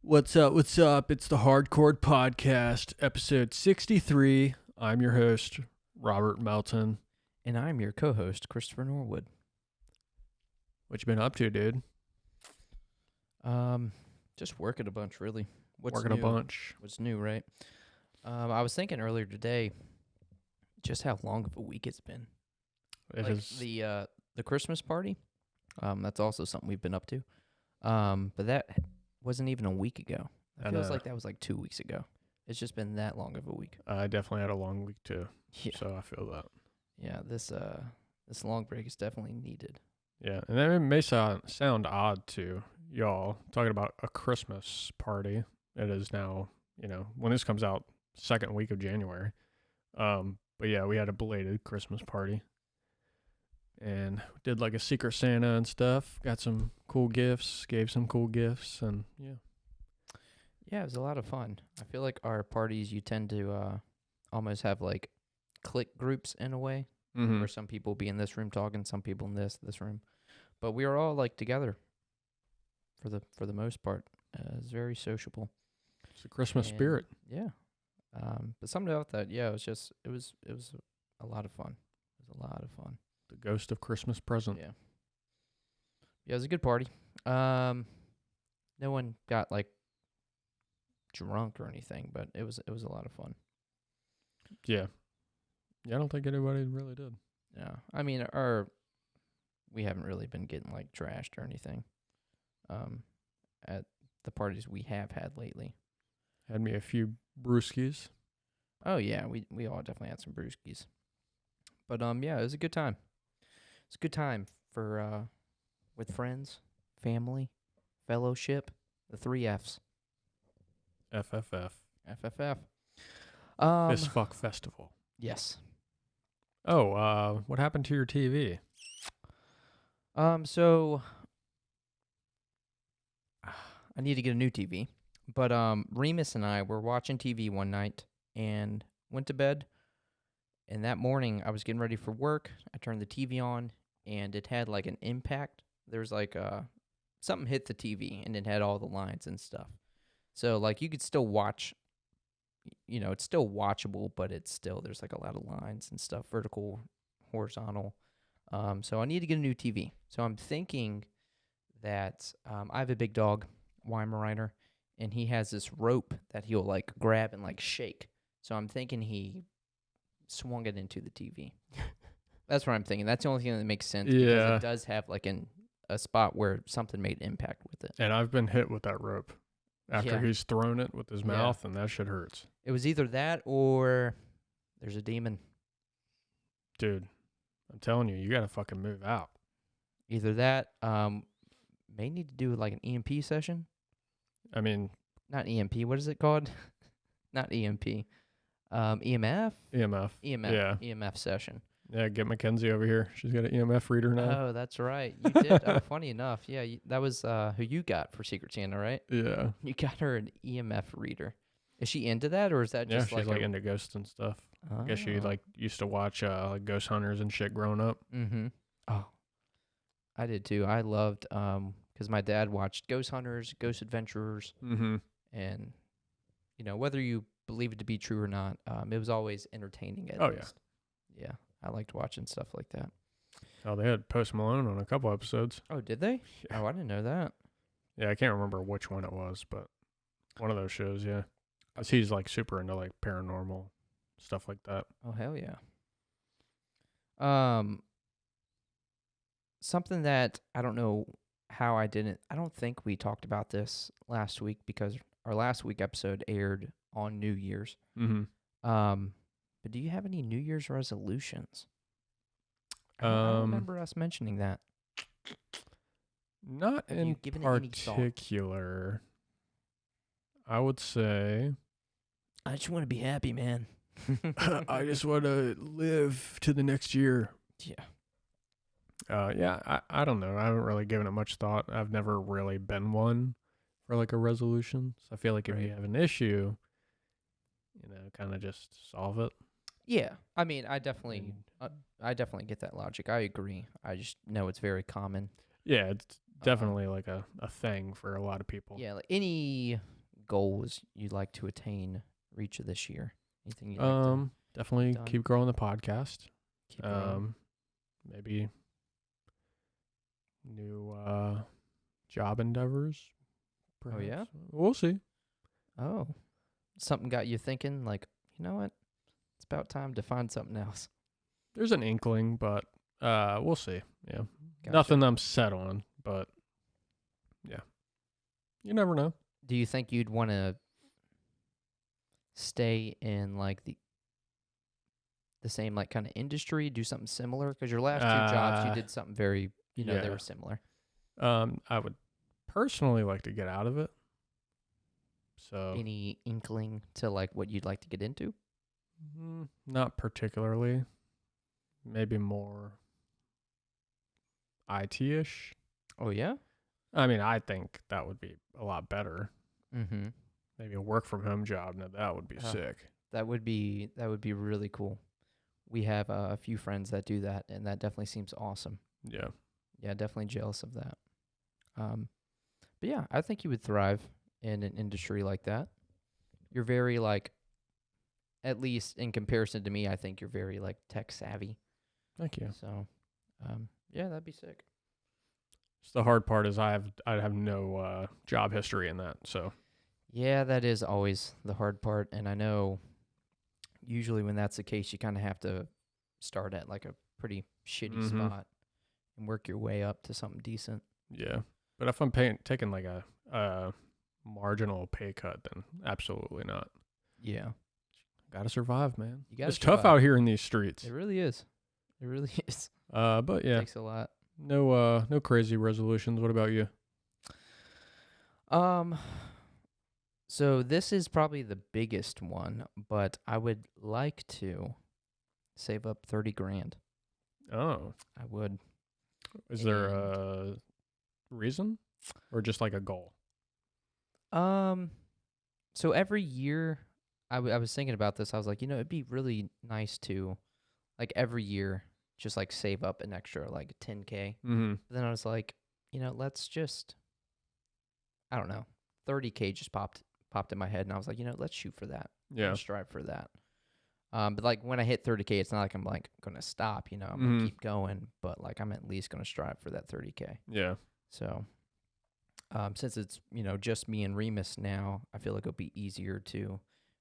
What's up? What's up? It's the Hardcore Podcast, episode 63. I'm your host, Robert Melton. And I'm your co-host, Christopher Norwood. What you been up to, dude? Just working a bunch, really. Working a bunch. What's new, right? I was thinking earlier today, just how long of a week it's been. It is The Christmas party. That's also something we've been up to. But that wasn't even a week ago. It feels like that was like 2 weeks ago. It's just been that long of a week. I definitely had a long week too. Yeah. So I feel that. Yeah, this long break is definitely needed. Yeah, and it may sound odd to y'all talking about a Christmas party. It is now, when this comes out, second week of January. But yeah, we had a belated Christmas party. And did like a Secret Santa and stuff. Got some cool gifts, gave some cool gifts, and yeah. Yeah, it was a lot of fun. I feel like our parties, you tend to almost have like clique groups in a way, where some people be in this room talking, some people in this room. But we were all like together for the most part. It's very sociable. It's a Christmas spirit. Yeah. But something about that, yeah, it was a lot of fun. It was a lot of fun. The ghost of Christmas present. Yeah. Yeah, it was a good party. No one got like drunk or anything, but it was a lot of fun. Yeah. Yeah, I don't think anybody really did. Yeah. I mean, we haven't really been getting like trashed or anything. At the parties we have had lately. Had me a few brewskis. Oh yeah, we all definitely had some brewskis. But yeah, it was a good time. It's a good time for with friends, family, fellowship, the 3 Fs. FFF. FFF. Fist Fuck Festival. Yes. Oh, what happened to your TV? So I need to get a new TV. But Remus and I were watching TV one night and went to bed. And that morning, I was getting ready for work. I turned the TV on, and it had like an impact. There was like something hit the TV, and it had all the lines and stuff. So like you could still watch. It's still watchable, but there's like a lot of lines and stuff, vertical, horizontal. So I need to get a new TV. So I'm thinking that I have a big dog, Weimaraner, and he has this rope that he'll like grab and like shake. So I'm thinking he swung it into the TV. That's what I'm thinking. That's the only thing that makes sense. Yeah. Because it does have like a spot where something made impact with it. And I've been hit with that rope after he's thrown it with his mouth, and that shit hurts. It was either that or there's a demon. Dude, I'm telling you, you got to fucking move out. Either that, may need to do like an EMP session. I mean, not EMP. What is it called? Not EMP. EMF? EMF. EMF. Yeah. EMF session. Yeah, get Mackenzie over here. She's got an EMF reader now. Oh, that's right. You did. Funny enough. Yeah, that was who you got for Secret Santa, right? Yeah. You got her an EMF reader. Is she into that, or is that just she's like into ghosts and stuff. Oh. I guess she like used to watch like ghost hunters and shit growing up. Mm-hmm. Oh, I did too. I loved because my dad watched Ghost Hunters, Ghost Adventurers, and whether you believe it to be true or not, it was always entertaining at least. Yeah, I liked watching stuff like that. Oh, they had Post Malone on a couple episodes. Oh, did they? Yeah. Oh, I didn't know that. Yeah, I can't remember which one it was, but one of those shows, yeah. 'Cause he's like super into like paranormal stuff like that. Oh, hell yeah. Something that I don't know how I don't think we talked about this last week because our last week episode aired on New Year's. Mm-hmm. But do you have any New Year's resolutions? I don't remember us mentioning that. Not Have in you given it any thought? particular. I would say I just want to be happy, man. I just want to live to the next year. Yeah. Yeah, I don't know. I haven't really given it much thought. I've never really been one for like a resolution. So I feel like if you have an issue, kind of just solve it. Yeah. I mean, I definitely get that logic. I agree. I just know it's very common. Yeah, it's definitely like a thing for a lot of people. Yeah, like any goals you'd like to attain, reach this year? Anything you'd like to Definitely done? keep growing the podcast. keep growing? Maybe new job endeavors. Oh, yeah? Perhaps. We'll see. Oh, something got you thinking, like, you know what? It's about time to find something else. There's an inkling, but we'll see. Yeah. Gotcha. Nothing I'm set on, but yeah. You never know. Do you think you'd want to stay in, like, the same, like, kind of industry, do something similar? Because your last 2 jobs, you did something very, they yeah. were similar. I would personally like to get out of it. So Any inkling to, like, what you'd like to get into? not particularly. Maybe more IT-ish. Oh, yeah? I mean, I think that would be a lot better. Mm-hmm. Maybe a work from home job. Now that would be sick. That would be really cool. We have a few friends that do that, and that definitely seems awesome. Yeah. Yeah, definitely jealous of that. But yeah, I think you would thrive in an industry like that. You're very, like, at least in comparison to me, I think you're very, like, tech savvy. Thank you. So, yeah, that'd be sick. So the hard part is I have no job history in that. So Yeah, that is always the hard part, and I know usually when that's the case, you kind of have to start at, like, a pretty shitty spot and work your way up to something decent. yeah. But if I'm taking like a marginal pay cut, then absolutely not. Yeah. Gotta survive, man. You gotta It's tough survive. out here in these streets. It really is. It really is. But yeah, Takes a lot. no crazy resolutions. What about you? So this is probably the biggest one, but I would like to save up 30 grand. Oh, I would. is there a reason, or just like a goal? So every year, I was thinking about this. I was like, it'd be really nice to, like, every year, just, like, save up an extra, like, 10K. Mm-hmm. But then I was like, let's just, I don't know, 30K just popped in my head, and I was like, let's shoot for that. Yeah. Let's strive for that. But, like, when I hit 30K, it's not like I'm, like, gonna stop. I'm gonna keep going, but, like, I'm at least gonna strive for that 30K. Yeah. So, since it's just me and Remus now, I feel like it'll be easier to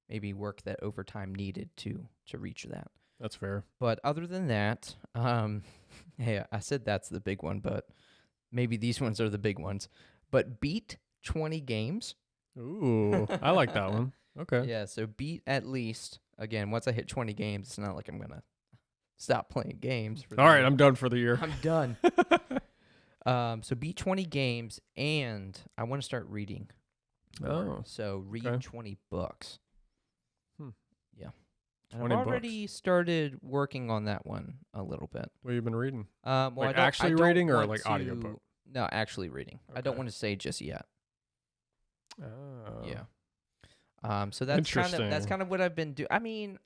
maybe work that overtime needed to reach that. That's fair. But other than that, hey, I said that's the big one, but maybe these ones are the big ones. But beat 20 games. Ooh, I like that one. Okay. Yeah, so beat at least, again, once I hit 20 games, it's not like I'm going to stop playing games. All right, I'm done for the year. I'm done. So beat 20 games, and I want to start reading more. Oh, So read okay. 20 books. Yeah. And 20 I've already started working on that one a little bit. What have you been reading? Well, Like I actually don't reading or want like to- audiobook? No, actually reading. I don't Okay. want to say just yet. Oh. Yeah. So that's Interesting. kind of what I've been doing. I mean,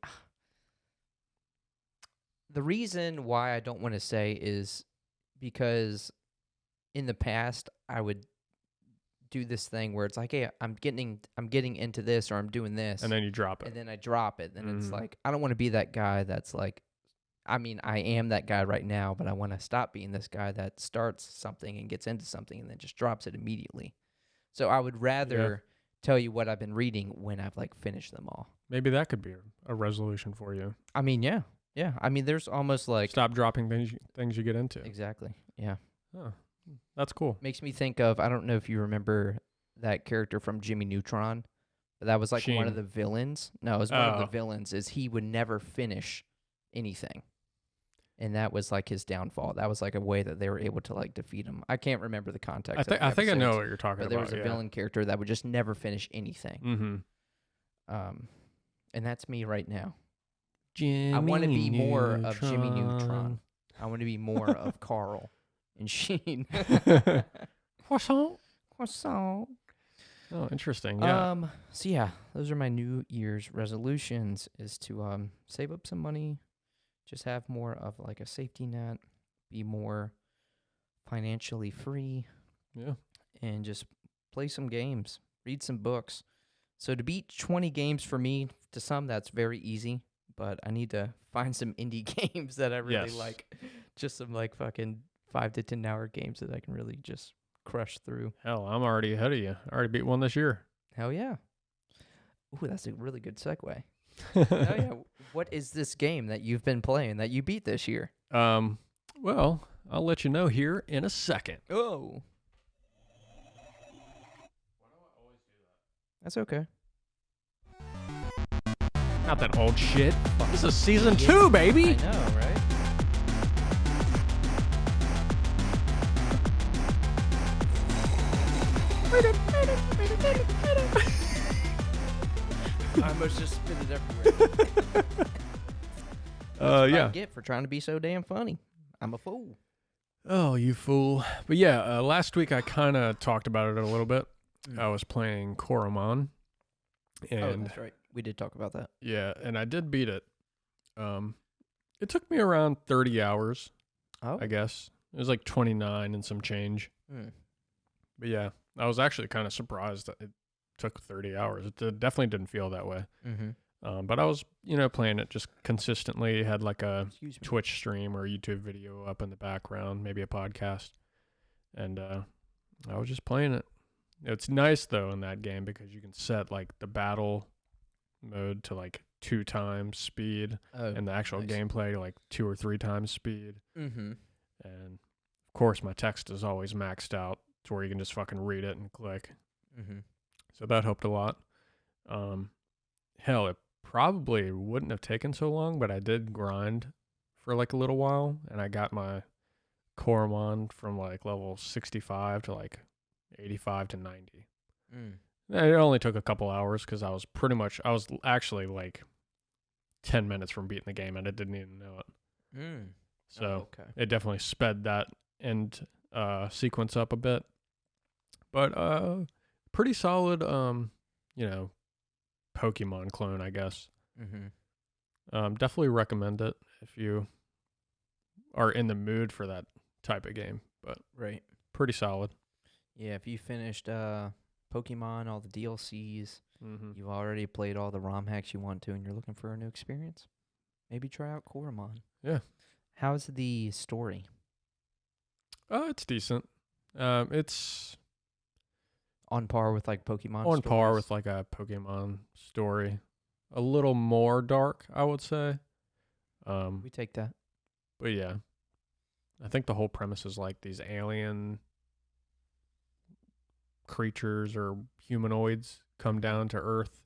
the reason why I don't want to say is because in the past I would do this thing where it's like, hey, I'm getting into this, or I'm doing this, And then you drop it. and then I drop it, and it's Mhm. like, I don't want to be that guy that's like, I mean, I am that guy right now, but I want to stop being this guy that starts something and gets into something and then just drops it immediately. So I would rather tell you what I've been reading when I've, like, finished them all. Maybe that could be a resolution for you. I mean, yeah. I mean, there's almost like Stop dropping things you get into. exactly, yeah. Oh, that's cool. Makes me think of, I don't know if you remember that character from Jimmy Neutron, but that was like one of Sheen. the villains. No, it was one of the Oh. villains. Is he would never finish anything, and that was like his downfall. That was like a way that they were able to, like, defeat him. I can't remember the context. I think I know what you're talking But there about. was a villain character that would just never finish anything. Mm-hmm. And that's me right now. Jimmy I want to be more of Jimmy Neutron. I want to be more of Carl and Sheen. Croissant. Croissant. Oh, interesting. Yeah. So yeah, those are my New Year's resolutions: is to save up some money, just have more of, like, a safety net, be more financially free, Yeah. and just play some games, read some books. So to beat 20 games for me, to some that's very easy, but I need to find some indie games that I really Yes. like. Just some like fucking 5 to 10 hour games that I can really just crush through. Hell, I'm already ahead of you. I already beat one this year. Hell yeah. Ooh, that's a really good segue. Oh yeah. What is this game that you've been playing that you beat this year? Well, I'll let you know here in a second. Oh. That's okay. Not that old shit. This is season 2, baby. I know, right? I almost just spit it everywhere. That's what I get for trying to be so damn funny. I'm a fool. Oh, you fool. But yeah, last week I kind of talked about it a little bit. I was playing Coromon. And that's right. We did talk about that. yeah, and I did beat it. It took me around 30 hours, I guess. It was like 29 and some change. But yeah, I was actually kind of surprised that it took 30 hours. It definitely didn't feel that way. But I was, playing it just consistently. Had like a Twitch stream or a YouTube video up in the background, maybe a podcast. And I was just playing it. It's nice, though, in that game because you can set like the battle mode to like 2 times speed and the actual gameplay to like 2 or 3 times speed. And of course, my text is always maxed out to where you can just fucking read it and click. So that helped a lot. Hell, it probably wouldn't have taken so long, but I did grind for like a little while, and I got my Coromon from like level 65 to like 85 to 90. It only took a couple hours because I was actually like 10 minutes from beating the game, and I didn't even know it. So it definitely sped that end sequence up a bit. But pretty solid, Pokemon clone, I guess. Definitely recommend it if you are in the mood for that type of game. But pretty solid. Yeah, if you finished Pokemon, all the DLCs, you've already played all the ROM hacks you want to, and you're looking for a new experience, maybe try out Coromon. Yeah. How's the story? It's decent. It's on par with like Pokemon on stories? par with like a Pokemon story. A little more dark, I would say. We take that. But yeah, I think the whole premise is like these alien creatures or humanoids come down to Earth.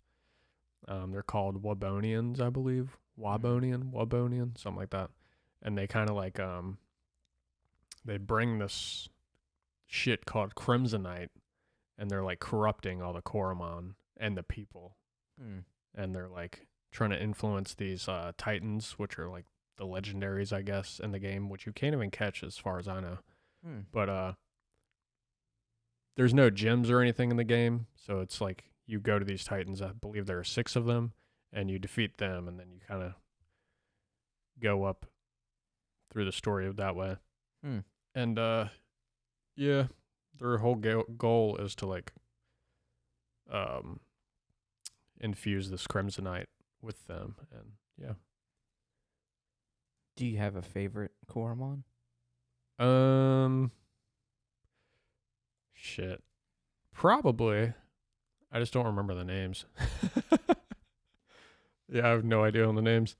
They're called Wabonians, I believe. Wabonian, something like that. And they kind of like they bring this shit called Crimsonite, and they're like corrupting all the Coromon and the people. And they're like trying to influence these Titans, which are like the legendaries, I guess, in the game, which you can't even catch as far as I know. But there's no gyms or anything in the game, so it's like you go to these Titans. I believe there are 6 of them, and you defeat them, and then you kind of go up through the story of that way. And yeah, their whole goal is to like infuse this Crimsonite with them, and yeah. Do you have a favorite Coromon? Shit. Probably. I just don't remember the names. Yeah, I have no idea on the names.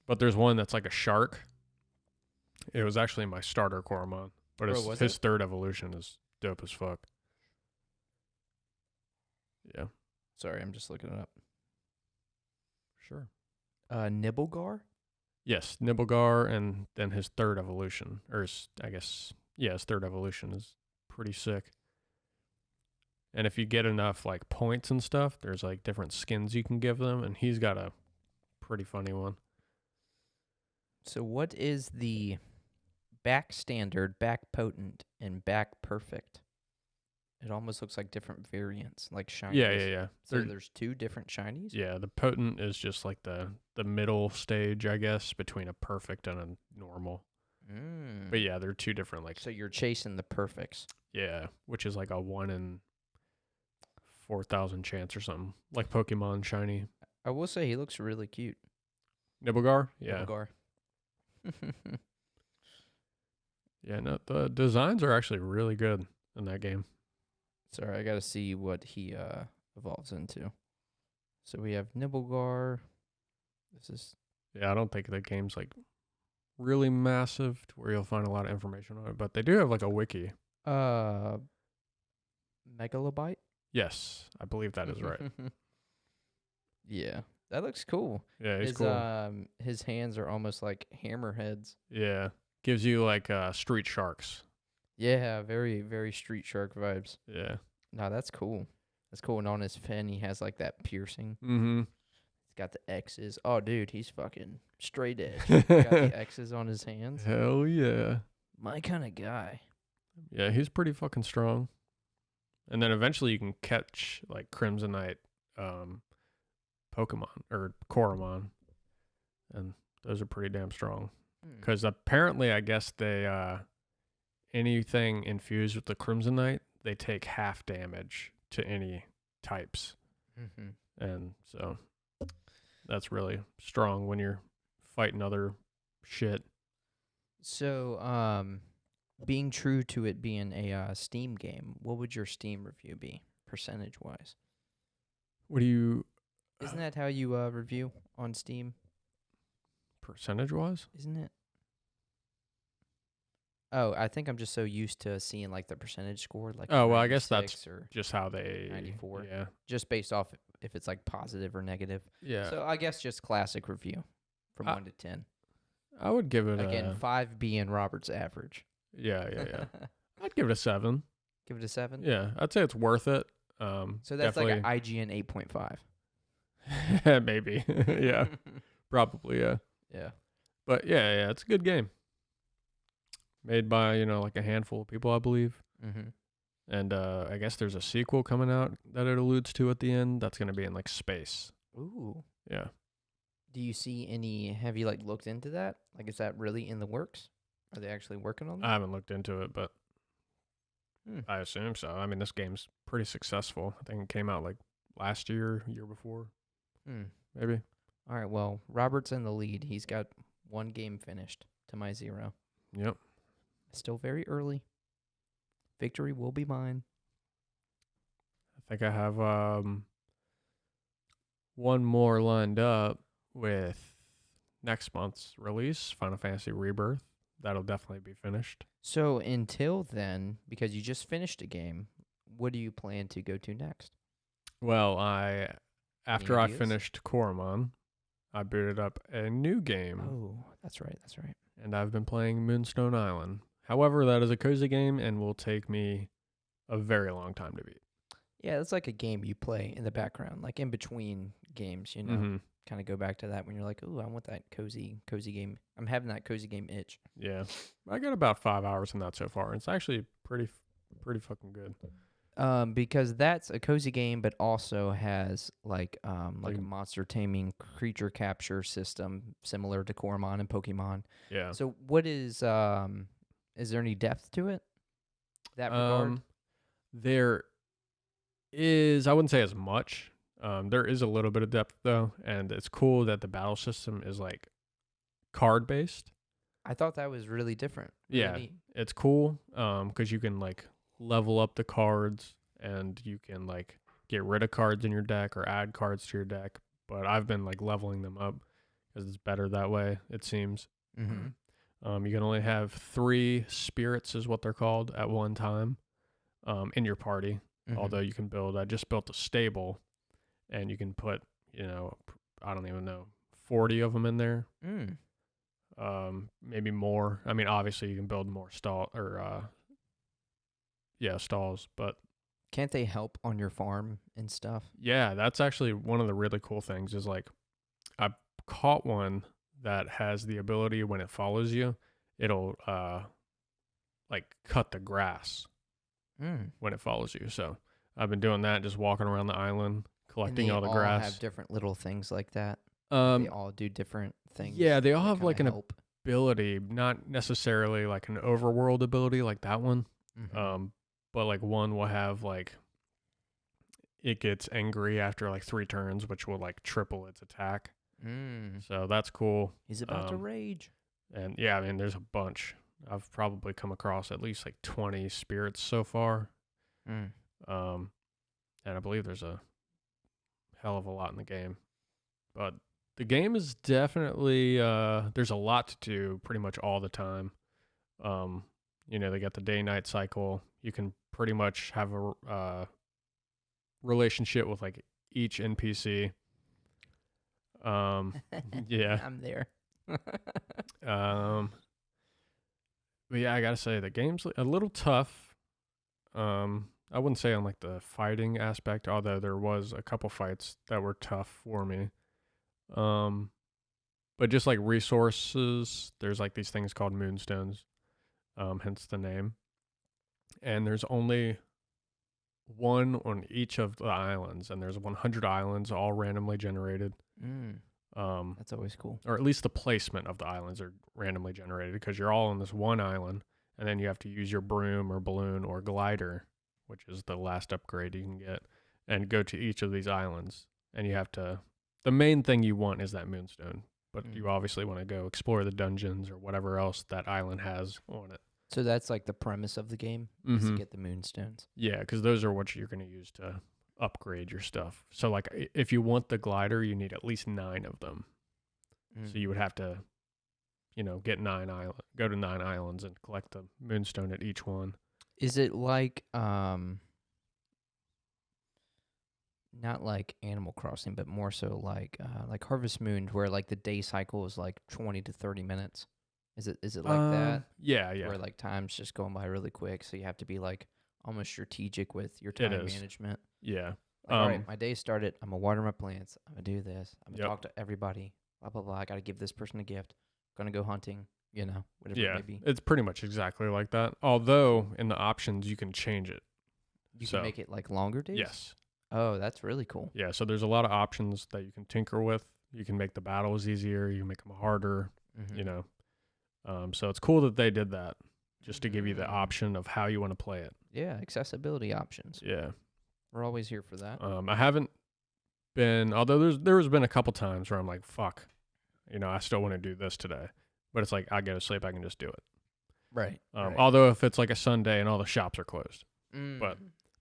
But there's one that's like a shark. It was actually my starter Coromon, but his third evolution is dope as fuck. Yeah. Sorry, I'm just looking it up. Sure. Nibblegar? Yes, Nibblegar, and then his third evolution, or his third evolution is pretty sick. And if you get enough like points and stuff, there's like different skins you can give them, and he's got a pretty funny one. So what is the back standard, back potent, and back perfect? It almost looks like different variants, like shinies. Yeah. So there's 2 different shinies? Yeah, the potent is just like the middle stage, I guess, between a perfect and a normal. But yeah, they're 2 different like. So you're chasing the perfects. Yeah, which is like a 1 in 4,000 chance or something, like Pokemon Shiny. I will say he looks really cute. Nibelgar? Yeah. Nibelgar. Yeah, no, the designs are actually really good in that game. Sorry, I gotta see what he evolves into. So we have Nibelgar. This is Yeah, I don't think the game's like really massive to where you'll find a lot of information on it, but they do have like a wiki. Megalobite. Yes, I believe that is right. Yeah, that looks cool. Yeah, he's cool. His hands are almost like hammerheads. Yeah, gives you like Street Sharks. Yeah, very very Street Shark vibes. Yeah. No, that's cool. That's cool. And on his fin, he has like that piercing. Mm-hmm. He's got the X's. Oh, dude, he's fucking straight edge. Got the X's on his hands. Hell yeah. My kind of guy. Yeah, he's pretty fucking strong. And then eventually you can catch like Crimsonite Pokemon or Coromon. And those are pretty damn strong. Because apparently, I guess they anything infused with the Crimsonite, they take half damage to any types. Mm-hmm. And so that's really strong when you're fighting other shit. So, being true to it being a Steam game, what would your Steam review be, percentage-wise? What do you... Isn't that how you review on Steam? Percentage-wise? Isn't it? Oh, I think I'm just so used to seeing like the percentage score, like Oh, well, I guess that's or just how they... 94. Yeah. Just based off if it's like positive or negative. Yeah. So I guess just classic review from 1 to 10. I would give it Again, 5 being Robert's average. Yeah. I'd give it a 7. Give it a 7? Yeah, I'd say it's worth it. So that's like an IGN 8.5. Maybe. Yeah. Probably, yeah. Yeah. But yeah, it's a good game. Made by, like a handful of people, I believe. Mm-hmm. And I guess there's a sequel coming out that it alludes to at the end. That's going to be in like space. Ooh. Yeah. Do you see any, have you like looked into that? Like, is that really in the works? Are they actually working on that? I haven't looked into it, but I assume so. I mean, this game's pretty successful. I think it came out like last year before. Maybe. All right, well, Robert's in the lead. He's got 1 game finished to my 0. Yep. Still very early. Victory will be mine. I think I have one more lined up with next month's release, Final Fantasy Rebirth. That'll definitely be finished. So until then, because you just finished a game, what do you plan to go to next? Well, after I finished Coromon, I booted up a new game. Oh, that's right. And I've been playing Moonstone Island. However, that is a cozy game and will take me a very long time to beat. Yeah, it's like a game you play in the background, like in between games, Kind of go back to that when you're like, "Ooh, I want that cozy game." I'm having that cozy game itch. Yeah. I got about 5 hours in that so far. It's actually pretty fucking good. Because that's a cozy game, but also has like a monster taming, creature capture system similar to Coromon and Pokemon. Yeah. So what is there any depth to it? That regard? There is, I wouldn't say as much. There is a little bit of depth though, and it's cool that the battle system is like card based. I thought that was really different. Really Yeah, neat. it's cool. Because you can like level up the cards, and you can like get rid of cards in your deck or add cards to your deck. But I've been like leveling them up because it's better that way, it seems. Mm-hmm. You can only have 3 spirits, is what they're called, at one time, in your party. Mm-hmm. Although you can build, I just built a stable, and you can put, I don't even know, 40 of them in there. Maybe more. I mean, obviously you can build more stalls, but can't they help on your farm and stuff? Yeah, that's actually one of the really cool things is like I caught one that has the ability when it follows you, it'll like cut the grass when it follows you. So I've been doing that, just walking around the island, collecting all the grass. They all have different little things like that. They all do different things. Yeah, they all have like an ability, not necessarily like an overworld ability like that one. Mm-hmm. But like one will have like it gets angry after like 3 turns, which will like triple its attack. So that's cool. He's about to rage. And yeah, I mean, there's a bunch. I've probably come across at least like 20 spirits so far. And I believe there's a hell of a lot in the game. But the game is definitely, there's a lot to do pretty much all the time. They got the day-night cycle. You can pretty much have a relationship with like each NPC. Yeah. I'm there. But yeah, I gotta say the game's a little tough. I wouldn't say on like the fighting aspect, although there was a couple fights that were tough for me. But just like resources, there's like these things called moonstones, hence the name. And there's only one on each of the islands, and there's 100 islands, all randomly generated. That's always cool. Or at least the placement of the islands are randomly generated because you're all on this one island, and then you have to use your broom or balloon or glider, which is the last upgrade you can get, and go to each of these islands. And you have to, the main thing you want is that moonstone, but you obviously want to go explore the dungeons or whatever else that island has on it. So that's like the premise of the game, is to get the moonstones. Yeah, because those are what you're going to use to upgrade your stuff. So like if you want the glider, you need at least 9 of them. So you would have to, get go to 9 islands and collect the moonstone at each one. Is it like not like Animal Crossing, but more so like Harvest Moon, where like the day cycle is like 20 to 30 minutes? Is it like that? Yeah. Where like time's just going by really quick, so you have to be like almost strategic with your time management. Yeah. Like, all right, my day started. I'm gonna water my plants. I'm gonna do this. I'm gonna talk to everybody. Blah blah blah. I gotta give this person a gift. Gonna go hunting. Whatever it may be. It's pretty much exactly like that. Although in the options you can change it. You can make it like longer days. Yes. Oh, that's really cool. Yeah. So there's a lot of options that you can tinker with. You can make the battles easier. You can make them harder. So it's cool that they did that, just to give you the option of how you want to play it. Yeah, accessibility options. Yeah. We're always here for that. I haven't been, although there's been a couple times where I'm like, fuck, I still want to do this today. But it's like, I go to sleep, I can just do it. Right. Although if it's like a Sunday and all the shops are closed. But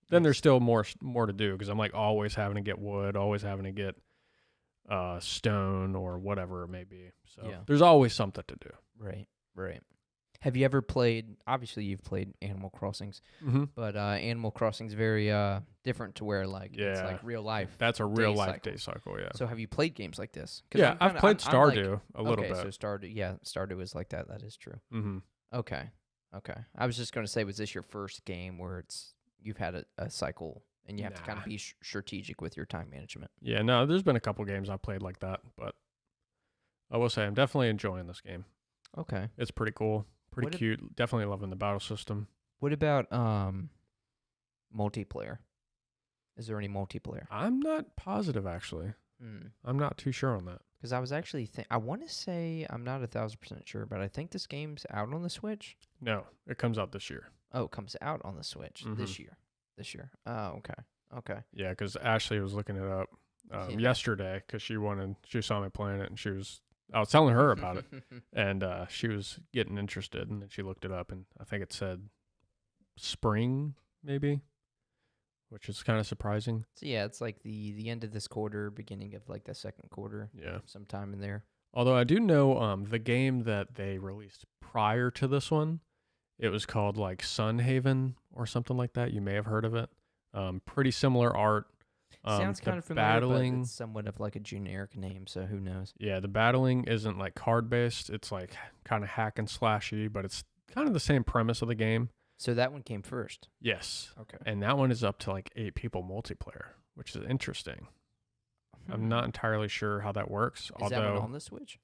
then there's still more to do because I'm like always having to get wood, always having to get stone or whatever it may be. So there's always something to do. Right. Have you ever played, obviously you've played Animal Crossings, but Animal Crossing's very different to where it's like real life. That's a real life day cycle, yeah. So have you played games like this? Yeah, I've played Stardew a little bit. So Stardew is like that. That is true. Okay. I was just going to say, was this your first game where you've had a cycle and you have to kind of be strategic with your time management? Yeah, no, there's been a couple games I've played like that, but I will say I'm definitely enjoying this game. Okay. It's pretty cool. Pretty cute. Definitely loving the battle system. What about multiplayer? Is there any multiplayer? I'm not positive, actually. I'm not too sure on that. Because I was actually I want to say, I'm not 1,000% sure, but I think this game's out on the Switch. No, it comes out this year. Oh, it comes out on the Switch this year. Oh, okay. Yeah, because Ashley was looking it up yesterday because she saw me playing it, and I was telling her about it, and she was getting interested, and then she looked it up, and I think it said spring, maybe, which is kind of surprising. So yeah, it's like the end of this quarter, beginning of like the second quarter. Yeah. Sometime in there. Although I do know the game that they released prior to this one, it was called like Sunhaven or something like that. You may have heard of it. Pretty similar art. Sounds kind of familiar, but it's somewhat of like a generic name, so who knows? Yeah, the battling isn't like card-based. It's like kind of hack and slashy, but it's kind of the same premise of the game. So that one came first? Yes. Okay. And that one is up to like 8 people multiplayer, which is interesting. I'm not entirely sure how that works. Is that one on the Switch?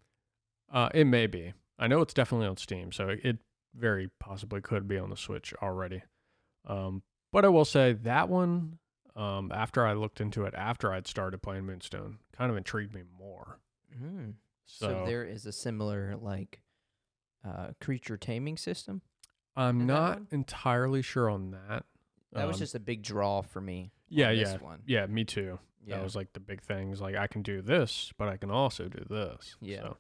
It may be. I know it's definitely on Steam, so it very possibly could be on the Switch already. But I will say that one... after I looked into it, after I'd started playing Moonstone, kind of intrigued me more. So there is a similar like creature taming system? I'm not entirely sure on that. That was just a big draw for me. Yeah, on yeah, this one. yeah. Me too. Yeah. That was like the big things. Like I can do this, but I can also do this. Yeah. So.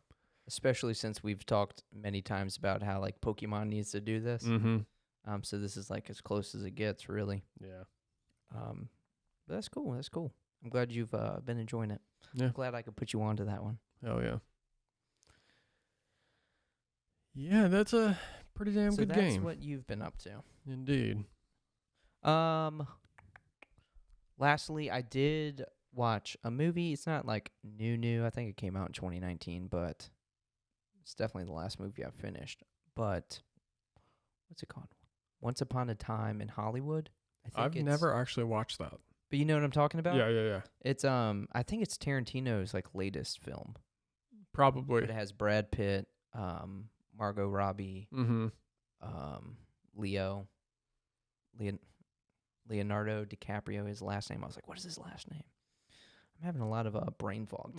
Especially since we've talked many times about how like Pokemon needs to do this. Mm-hmm. So this is like as close as it gets, really. Yeah. But that's cool. That's cool. I'm glad you've been enjoying it. Yeah. I'm glad I could put you on to that one. Oh yeah. Yeah, that's a pretty damn good game. So that's what you've been up to. Indeed. Lastly, I did watch a movie. It's not like new. I think it came out in 2019, but it's definitely the last movie I finished. But what's it called? Once Upon a Time in Hollywood. I've never actually watched that. But you know what I'm talking about? Yeah. It's I think it's Tarantino's like latest film. Probably. But it has Brad Pitt, Margot Robbie, Mm-hmm. Leonardo DiCaprio, his last name. I was like, what is his last name? I'm having a lot of brain fog.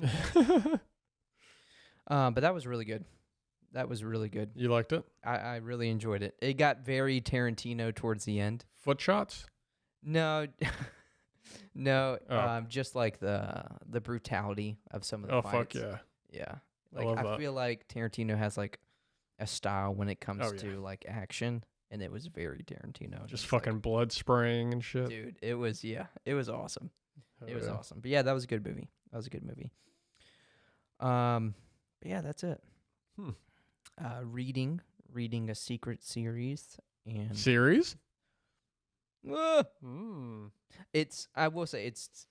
But that was really good. That was really good. You liked it? I really enjoyed it. It got very Tarantino towards the end. Foot shots? No, no, Oh. just like the brutality of some of the Oh, fights. fuck yeah. Yeah. I love that. feel like Tarantino has like a style when it comes Oh, yeah. to like action, and it was very Tarantino. Just It's fucking blood spraying and shit. dude, it was awesome. Oh, It was yeah. awesome. But yeah, that was a good movie. But yeah, that's it. Reading a secret series, and Series? I will say it's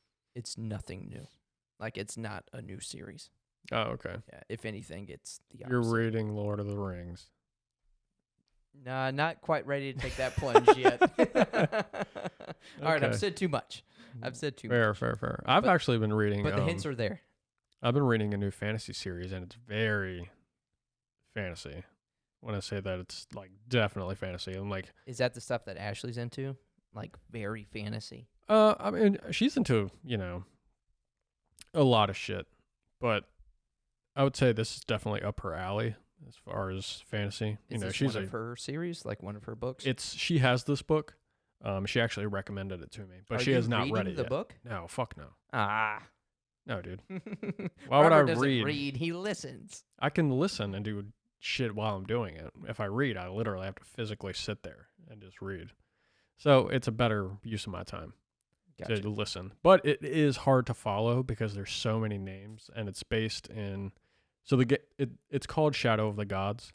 nothing new. Like it's not a new series. Oh, okay. Yeah, if anything, it's the You're opposite. reading Lord of the Rings. Nah, not quite ready to take that plunge yet. All right, I've Okay. said too much. much. Fair. I've actually been reading. But the hints are there. I've been reading a new fantasy series, and it's very fantasy. When I say that, it's like definitely fantasy. I'm like, Is that the stuff that Ashley's into? Like very fantasy. I mean, she's into a lot of shit, but I would say this is definitely up her alley as far as fantasy. Is this She's one of her series, like one of her books? She has this book. She actually recommended it to me, but Are she you has not reading read it the yet. book? No, fuck no. Ah. No, dude. Why would I Robert doesn't read? read? He listens. I can listen and do shit while I'm doing it. If I read, I literally have to physically sit there and just read. So it's a better use of my time Gotcha. to listen. But it is hard to follow because there's so many names, and it's based in. So it's called Shadow of the Gods.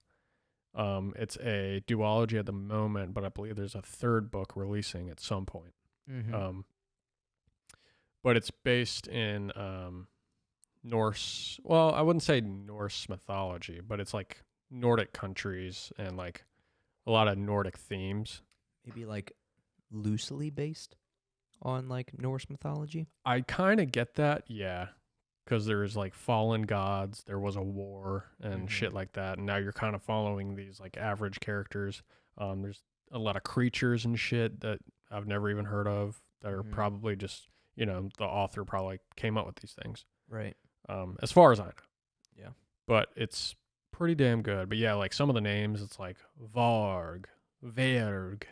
It's a duology at the moment, but I believe there's a third book releasing at some point. Mm-hmm. But it's based in Norse. Well, I wouldn't say Norse mythology, but it's like Nordic countries and like a lot of Nordic themes. Maybe like loosely based on like Norse mythology. I kind of get that, yeah, because there's like fallen gods. There was a war and shit like that, and now you're kind of following these like average characters. There's a lot of creatures and shit that I've never even heard of that are probably just, the author probably came up with these things. Right. As far as I know. Yeah. But it's pretty damn good. But yeah, like some of the names, it's like Varg, Verg,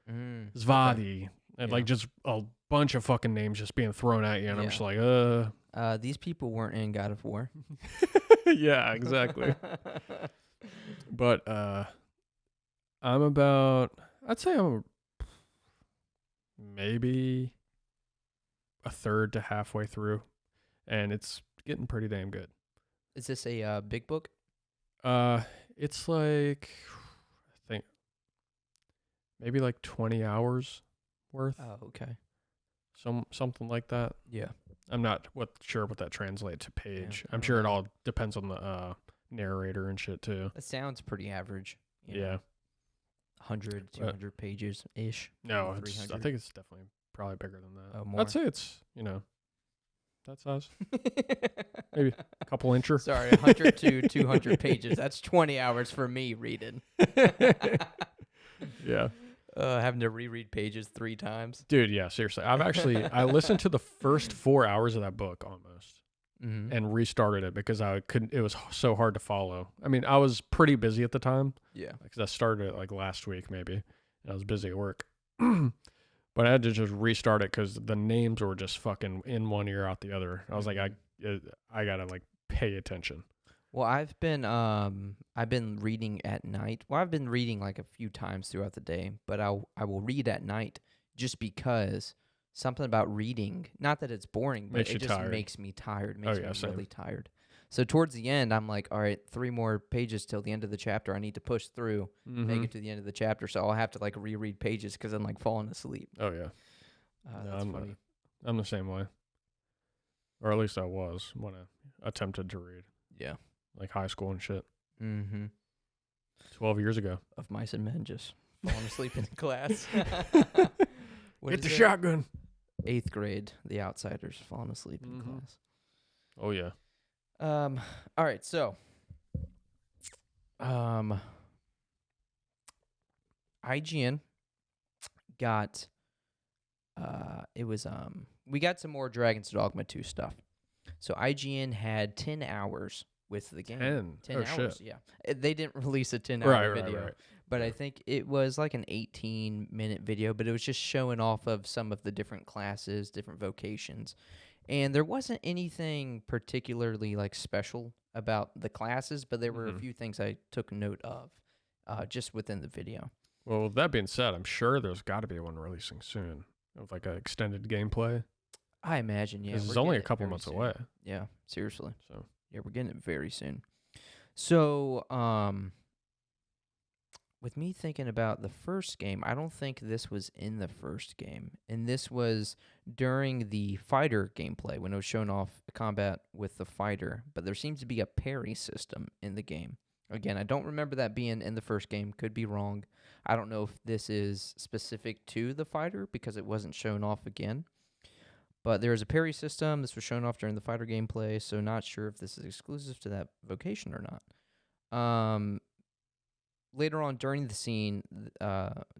Zvadi, and like just a bunch of fucking names just being thrown at you, and I'm just like, These people weren't in God of War. Yeah, exactly. But I'd say I'm maybe a third to halfway through, and it's getting pretty damn good. Is this a big book? It's like, I think maybe like 20 hours worth. Oh, okay. Something like that. Yeah. I'm not sure what that translates to page. I I'm don't sure it know. all depends on the narrator and shit too. That sounds pretty average. Yeah. 100, 200 pages ish. No, maybe I 300. think it's definitely probably bigger than that. Oh, more? I'd say it's, that size. Maybe a couple incher. Sorry, 100 to 200 pages. That's 20 hours for me reading. Yeah. Having to reread pages 3 times. Dude, yeah, seriously. I listened to the first 4 hours of that book almost and restarted it because it was so hard to follow. I mean, I was pretty busy at the time. Yeah. Because I started it like last week maybe, and I was busy at work. But But I had to just restart it because the names were just fucking in one ear out the other. I was like, I gotta like pay attention. Well, I've been reading at night. Well, I've been reading like a few times throughout the day, but I will read at night just because something about reading, not that it's boring, but Makes it you just tired. makes me tired. Makes me same. really tired. So towards the end, I'm like, all right, 3 more pages till the end of the chapter. I need to push through, make it to the end of the chapter. So I'll have to like reread pages because I'm like falling asleep. Oh yeah. No, That's funny. I'm the same way. Or at least I was when I attempted to read. Yeah. Like high school and shit. Mm-hmm. 12 years ago. Of mice and men just falling asleep in class. Get the shotgun. 8th grade, the outsiders falling asleep in class. Oh yeah. All right, so IGN got we got some more Dragon's Dogma 2 stuff. So IGN had 10 hours with the game. 10 hours, shit. yeah. They didn't release a 10-hour Right, video. right. But I think it was like an 18-minute video, but it was just showing off of some of the different classes, different vocations. And there wasn't anything particularly like special about the classes, but there were a few things I took note of just within the video. Well, with that being said, I'm sure there's got to be one releasing soon of like an extended gameplay. I imagine, yeah. It's only a couple months away. Yeah, seriously. So yeah, we're getting it very soon. So, with me thinking about the first game, I don't think this was in the first game. And this was during the fighter gameplay when it was showing off the combat with the fighter. But there seems to be a parry system in the game. Again, I don't remember that being in the first game. Could be wrong. I don't know if this is specific to the fighter because it wasn't shown off again. But there is a parry system. This was shown off during the fighter gameplay, so not sure if this is exclusive to that vocation or not. Later on during the scene,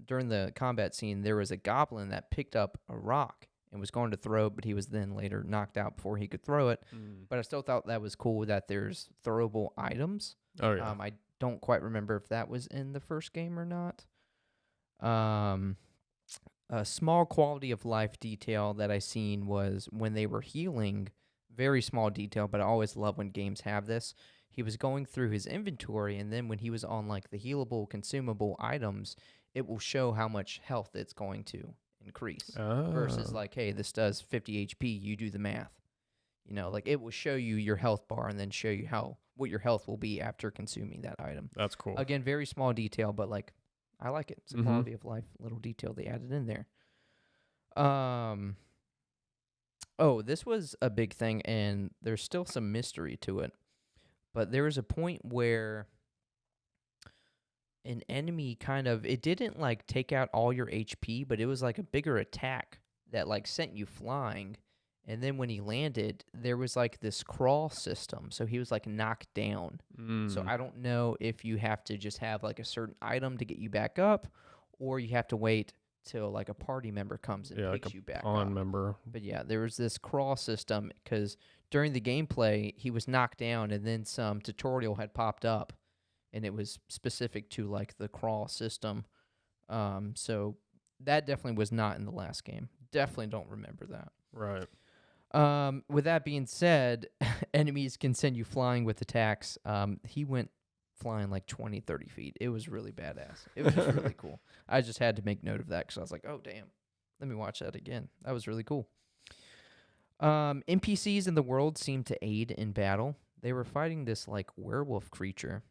during the combat scene, there was a goblin that picked up a rock and was going to throw it, but he was then later knocked out before he could throw it. But I still thought that was cool that there's throwable items. Oh yeah. I don't quite remember if that was in the first game or not. A small quality of life detail that I seen was when they were healing, very small detail, but I always love when games have this. He was going through his inventory, and then when he was on like the healable, consumable items, it will show how much health it's going to increase. Versus like, hey, this does 50 HP, you do the math. You know, like it will show you your health bar and then show you what your health will be after consuming that item. That's cool. Again, very small detail, but like I like it. It's a quality of life little detail they added in there. Oh, this was a big thing, and there's still some mystery to it. But there was a point where an enemy it didn't like take out all your HP, but it was like a bigger attack that like sent you flying. And then when he landed, there was like this crawl system. So he was like knocked down. So I don't know if you have to just have like a certain item to get you back up, or you have to wait till like a party member comes and picks you back up. Member. But yeah, there was this crawl system because during the gameplay, he was knocked down and then some tutorial had popped up and it was specific to like the crawl system. So that definitely was not in the last game. Definitely don't remember that. Right. With that being said, enemies can send you flying with attacks. He went flying like 20, 30 feet. It was really badass. It was just really cool. I just had to make note of that because I was like, oh, damn. Let me watch that again. That was really cool. NPCs in the world seemed to aid in battle. They were fighting this like werewolf creature,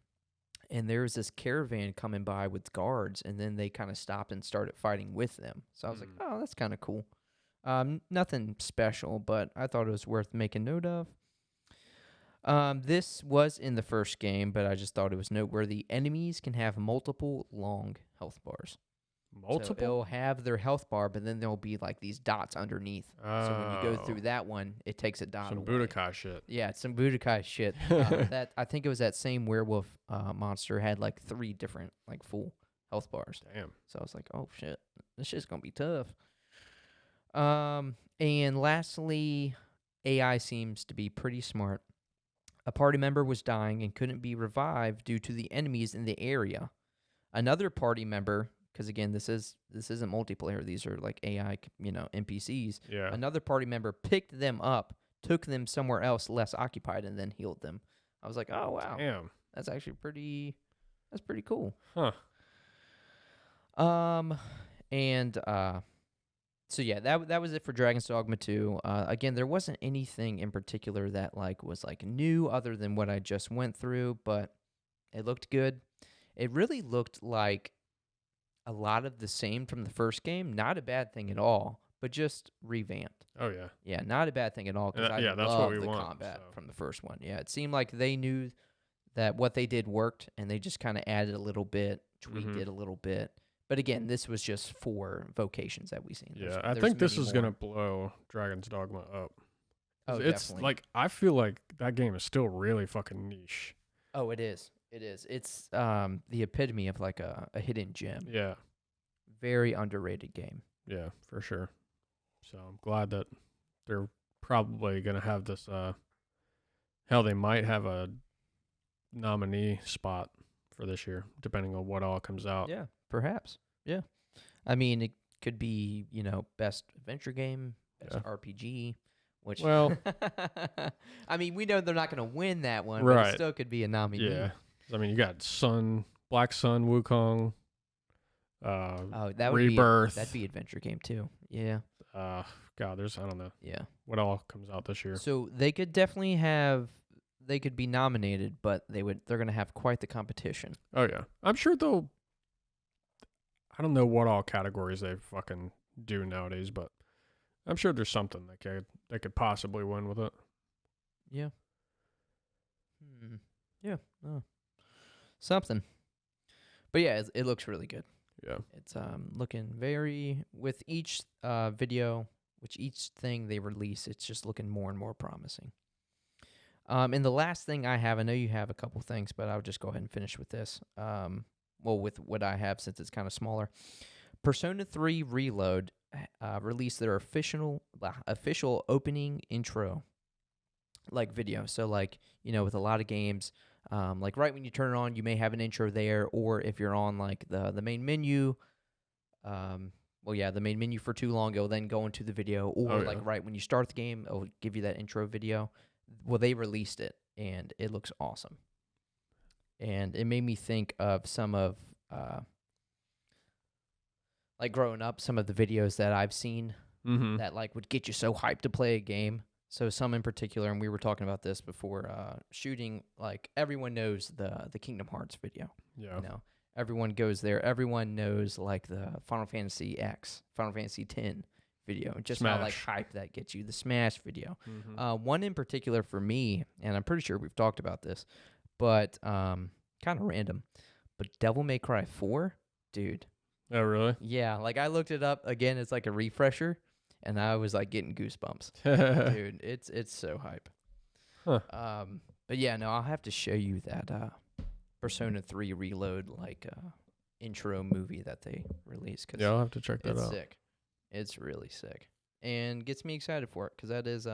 and there was this caravan coming by with guards, and then they kind of stopped and started fighting with them. So I was like, oh, that's kind of cool. Nothing special, but I thought it was worth making note of. This was in the first game, but I just thought it was noteworthy. Enemies can have multiple long health bars. Multiple? So it'll have their health bar, but then there'll be like these dots underneath. So when you go through that one, it takes a dot away. Some Budokai shit. Yeah, it's some Budokai shit. That I think it was that same werewolf monster had like 3 different like full health bars. Damn. So I was like, oh shit, this shit's gonna be tough. And lastly, AI seems to be pretty smart. A party member was dying and couldn't be revived due to the enemies in the area. Another party member because again, this isn't multiplayer. These are like AI, NPCs. Yeah. Another party member picked them up, took them somewhere else less occupied, and then healed them. I was like, oh wow, Damn. that's actually pretty. That's pretty cool. Huh. And so yeah, that was it for Dragon's Dogma 2. Again, there wasn't anything in particular that was new other than what I just went through, but it looked good. It really looked like a lot of the same from the first game. Not a bad thing at all, but just revamped. Oh yeah. Yeah, not a bad thing at all, because I that's love what we the want, combat so. from the first one. Yeah, it seemed like they knew that what they did worked, and they just kind of added a little bit, tweaked it a little bit. But again, this was just 4 vocations that we've seen. Yeah, I think this is going to blow Dragon's Dogma up. Oh, it's definitely. like, I feel like that game is still really fucking niche. Oh, it is. It is. It's the epitome of like a hidden gem. Yeah. Very underrated game. Yeah, for sure. So I'm glad that they're probably going to have this, hell, they might have a nominee spot for this year, depending on what all comes out. Yeah, perhaps. Yeah. I mean, it could be, best adventure game, best RPG, which, well, I mean, we know they're not going to win that one, right. but it still could be a nominee. Yeah. I mean, you got Black Sun, Wukong, that would Rebirth. That'd be adventure game too. Yeah. God, I don't know. Yeah. What all comes out this year? So they could definitely they could be nominated, but they're going to have quite the competition. Oh yeah. I'm sure they'll, I don't know what all categories they fucking do nowadays, but I'm sure there's something they could possibly win with it. Yeah. Yeah. Oh. Something. But yeah, it looks really good. Yeah. It's looking with each video, which each thing they release, it's just looking more and more promising. And the last thing I have, I know you have a couple things, but I'll just go ahead and finish with this. With what I have, since it's kind of smaller. Persona 3 Reload released their official opening intro video. So with a lot of games, right when you turn it on, you may have an intro there, or if you're on the main menu, the main menu for too long, it'll then go into the video, or right when you start the game, it'll give you that intro video. Well, they released it, and it looks awesome. And it made me think of some of, growing up, some of the videos that I've seen that would get you so hyped to play a game. So some in particular, and we were talking about this before shooting, everyone knows the Kingdom Hearts video. Yeah. Everyone goes there. Everyone knows the Final Fantasy X, Final Fantasy X video, and just Smash. how hype that gets you. The Smash video. Mm-hmm. One in particular for me, and I'm pretty sure we've talked about this, but kind of random. But Devil May Cry 4, dude. Oh, really? Yeah, I looked it up again. It's like a refresher, and I was getting goosebumps. Dude, it's so hype. Huh. But yeah, no, I'll have to show you that Persona 3 Reload intro movie that they released. Yeah, I'll have to check that out. It's sick. It's really sick, and gets me excited for it, because that is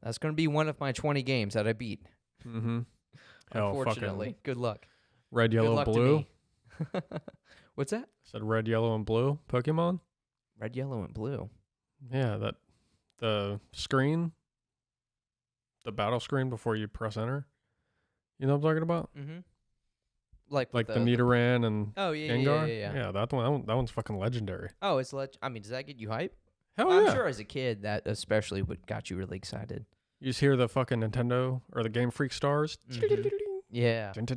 that's going to be one of my 20 games that I beat. Mm-hmm. Unfortunately, good luck. Red, yellow, luck blue. What's that? I said red, yellow, and blue Pokemon. Red, yellow, and blue. Yeah, the screen, the battle screen before you press enter. You know what I'm talking about? Mm-hmm. Like the Nidoran and Gengar? Yeah. Yeah, that one's fucking legendary. Oh, it's I mean, does that get you hype? Hell well, yeah. I'm sure as a kid that especially got you really excited. You just hear the fucking Nintendo or the Game Freak stars. Mm-hmm. Yeah. And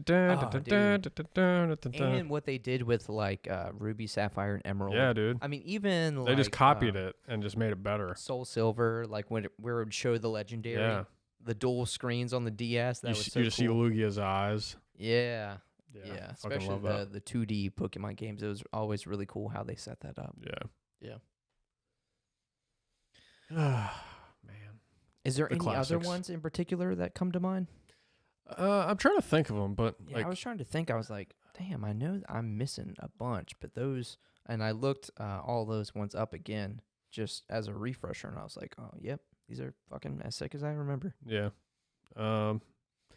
what they did with Ruby, Sapphire, and Emerald. Yeah, dude. I mean, even they just copied it and just made it better. Soul Silver, where it would show the legendary. Yeah. The dual screens on the DS. That was so you cool. just see Lugia's eyes. Yeah. Yeah. Especially love that. the 2D Pokemon games. It was always really cool how they set that up. Yeah. Yeah. Man. Is there The any classics. other ones in particular that come to mind? I'm trying to think of them, but Yeah, I was trying to think. I was like, damn, I know I'm missing a bunch, but those, and I looked all those ones up again just as a refresher, and I was like, oh, yep, these are fucking as sick as I remember. yeah. But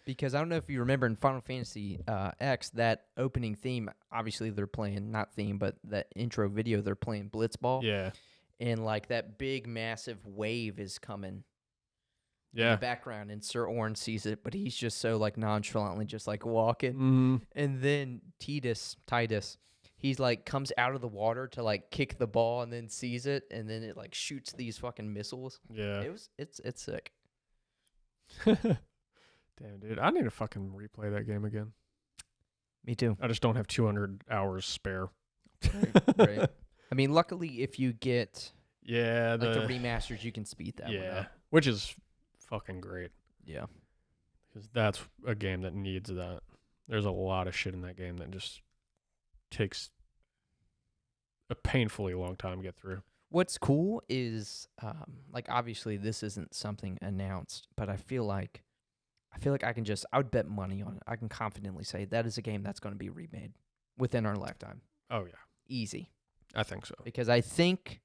Because I don't know if you remember in Final Fantasy X, that opening theme, obviously they're playing, not theme, but that intro video, they're playing Blitzball. Yeah. And, like, that big, massive wave is coming in Yeah. the background, and Sir Orin sees it, but he's just so, like, nonchalantly just, like, walking. Mm-hmm. And then Titus, he's, like, comes out of the water to, like, kick the ball and then sees it, and then it, like, shoots these fucking missiles. Yeah. It's sick. Damn, dude. I need to fucking replay that game again. Me too. I just don't have 200 hours spare. Right. I mean, luckily, if you get Yeah, like the remasters, you can speed that one up. which is fucking great. Yeah. Because that's a game that needs that. There's a lot of shit in that game that just takes a painfully long time to get through. What's cool is, like, obviously this isn't something announced, but I feel like I would bet money on it. I can confidently say that is a game that's going to be remade within our lifetime. Oh, yeah. Easy. I think so. Because I think,